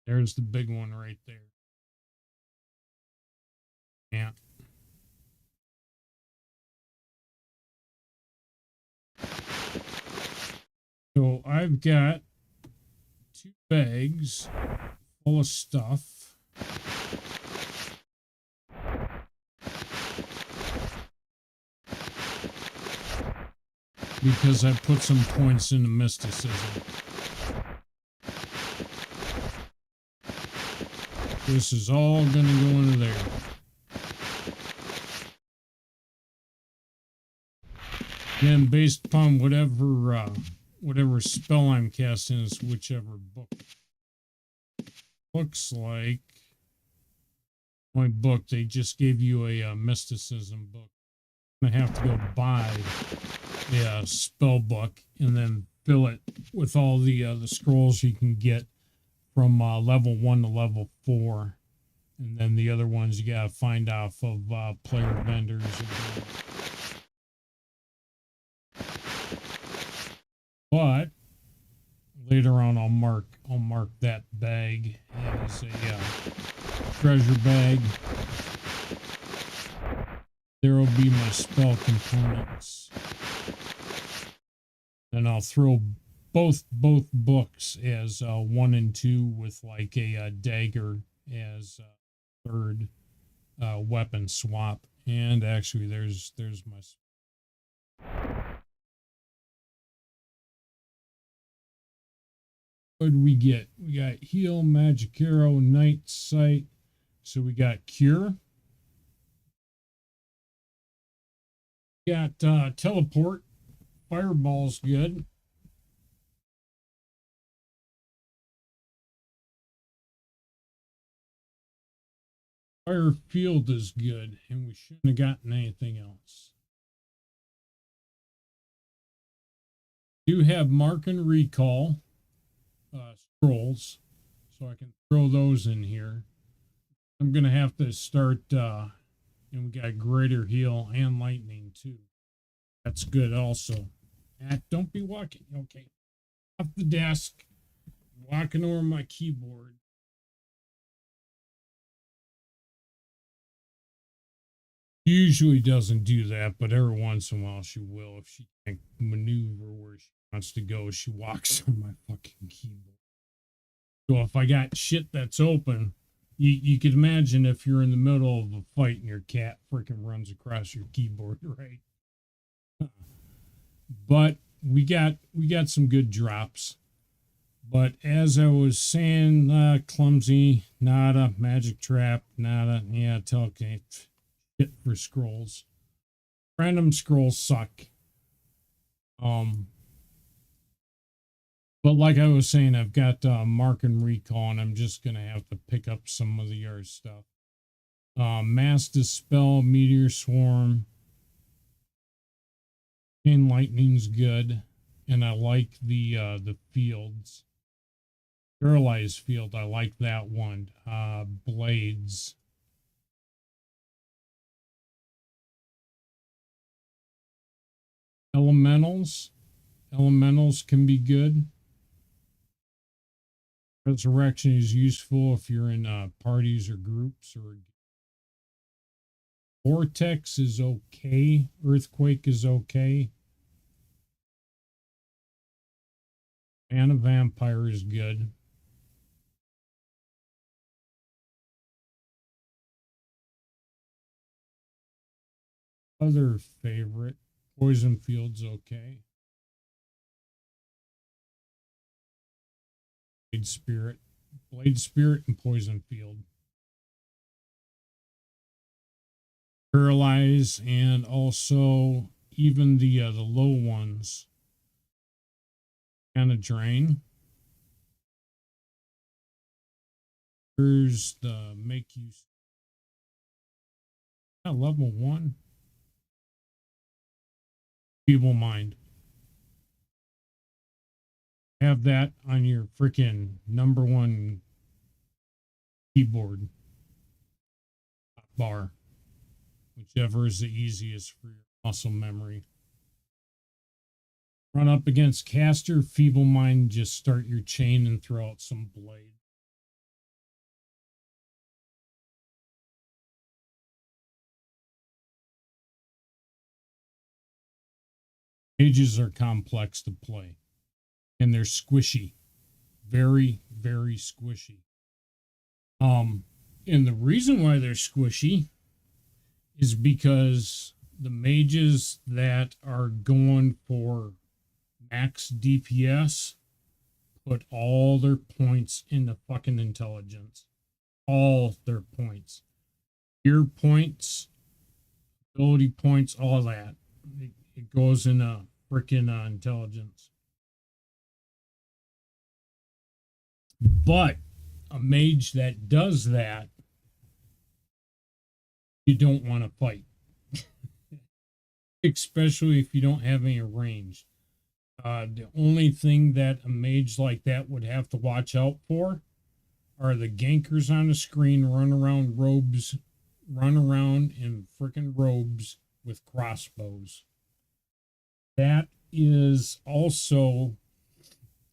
There's the big one right there. Yeah. So I've got 2 bags full of stuff. Because I put some points into mysticism. This is all going to go into there. Then based upon whatever spell I'm casting is whichever book. Looks like my book, they just gave you a mysticism book. I'm going to have to go buy a spell book and then fill it with all the scrolls you can get from level 1 to level 4. And then the other ones you got to find off of player vendors. But later on, I'll mark that bag as a treasure bag. There will be my spell components. Then I'll throw both books as 1 and 2 with like a dagger as third weapon swap. And actually, there's my. What did we get? We got heal, magic arrow, night sight. So we got cure. We got teleport. Fireball's good. Fire field is good, and we shouldn't have gotten anything else. Do have mark and recall scrolls, so I can throw those in here. I'm gonna have to start, and we got greater heal and lightning too. That's good also. Don't be walking. Okay, off the desk, walking over my keyboard. Usually doesn't do that, but every once in a while she will. If she can't maneuver where she wants to go, she walks on my fucking keyboard. So if I got shit that's open, you could imagine if you're in the middle of a fight and your cat freaking runs across your keyboard, right? But we got some good drops. But as I was saying, clumsy, nada, magic trap, nada, yeah, teleconnect. Shit for scrolls. Random scrolls suck. But like I was saying, I've got mark and recall, and I'm just gonna have to pick up some of the other stuff. Mass dispel, meteor swarm, chain lightning's good, and I like the fields. Paralyzed field, I like that one. Blades. Elementals can be good. Resurrection is useful if you're in parties or groups. Or vortex is okay. Earthquake is okay. And a vampire is good. Other favorite, poison field's okay. Blade spirit and poison field. paralyze, and also even the low ones kind of drain. Here's the make you level 1 feeble mind. Have that on your freaking #1 keyboard bar, whichever is the easiest for your muscle memory. Run up against caster, feeble mind, just start your chain and throw out some blade. Mages are complex to play, and they're squishy, very, very squishy. And the reason why they're squishy is because the mages that are going for max DPS put all their points into fucking intelligence. All their points. Gear points, ability points, all that. It goes into freaking intelligence. But a mage that does that, you don't want to fight. Especially if you don't have any range. The only thing that a mage like that would have to watch out for are the gankers on the screen run around in freaking robes with crossbows. That is also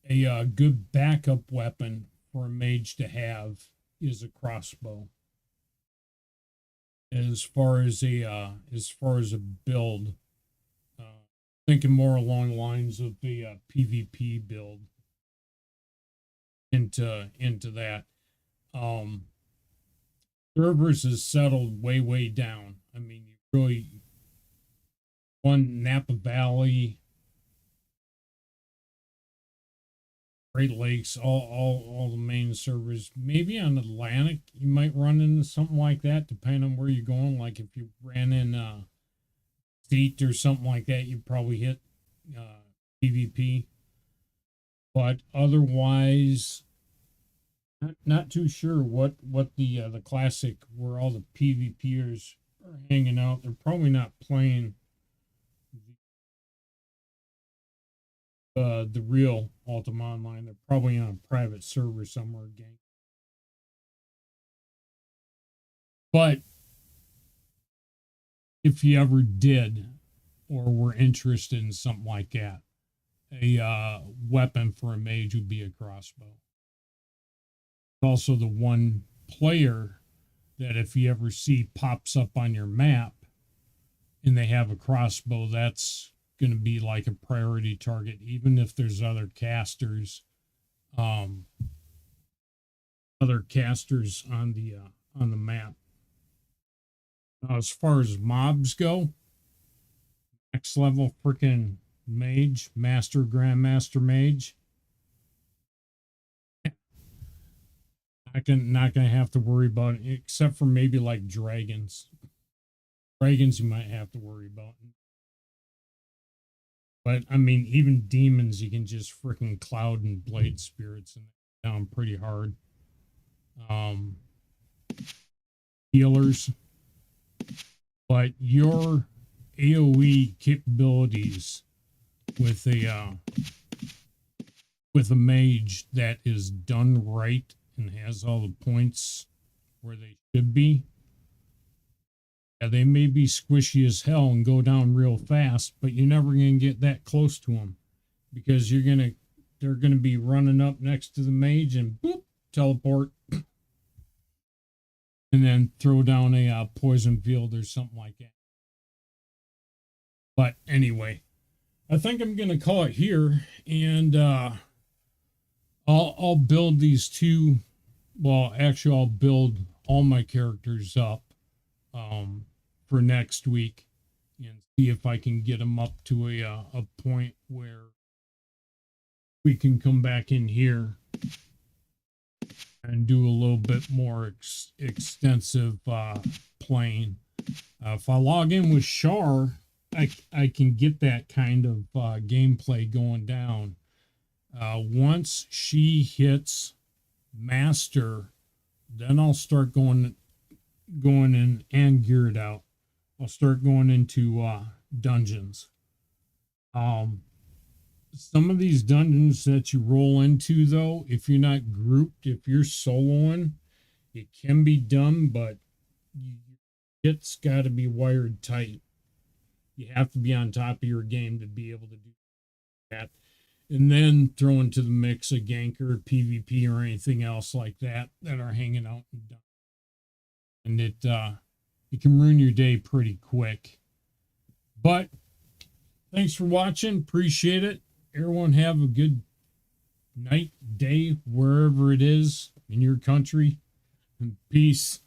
a good backup weapon for a mage to have, is a crossbow. As far as a build, thinking more along the lines of the PvP build into that. Servers is settled way down. I mean, you really Napa Valley, Great Lakes, all the main servers. Maybe on Atlantic, you might run into something like that, depending on where you're going. Like if you ran in Seat or something like that, you'd probably hit PvP. But otherwise, not too sure what the classic where all the PvPers are hanging out. They're probably not playing the real Ultima Online. They're probably on a private server somewhere again. But if you ever did or were interested in something like that, a weapon for a mage would be a crossbow. Also the one player that if you ever see pops up on your map and they have a crossbow, that's going to be like a priority target, even if there's other casters on the map. Now, as far as mobs go, next level freaking mage, master, grandmaster mage, not gonna have to worry about it, except for maybe like dragons. Dragons you might have to worry about. But I mean, even demons, you can just freaking cloud and blade spirits and down pretty hard. Healers, but your AOE capabilities with a mage that is done right and has all the points where they should be. Yeah, they may be squishy as hell and go down real fast, but you're never going to get that close to them because they're going to be running up next to the mage and boop, teleport and then throw down a poison field or something like that. But anyway, I think I'm going to call it here, and I'll build these two. Well, actually, I'll build all my characters up for next week and see if I can get them up to a point where we can come back in here and do a little bit more extensive playing. If I log in with Shar, I can get that kind of gameplay going down. Once she hits master, then I'll start going in and geared out. I'll start going into dungeons. Some of these dungeons that you roll into, though, if you're not grouped, if you're soloing, it can be done, but it's got to be wired tight. You have to be on top of your game to be able to do that. And then throw into the mix a ganker, PvP, or anything else like that are hanging out and done. And it can ruin your day pretty quick. But thanks for watching. Appreciate it. Everyone have a good night, day, wherever it is in your country. And peace.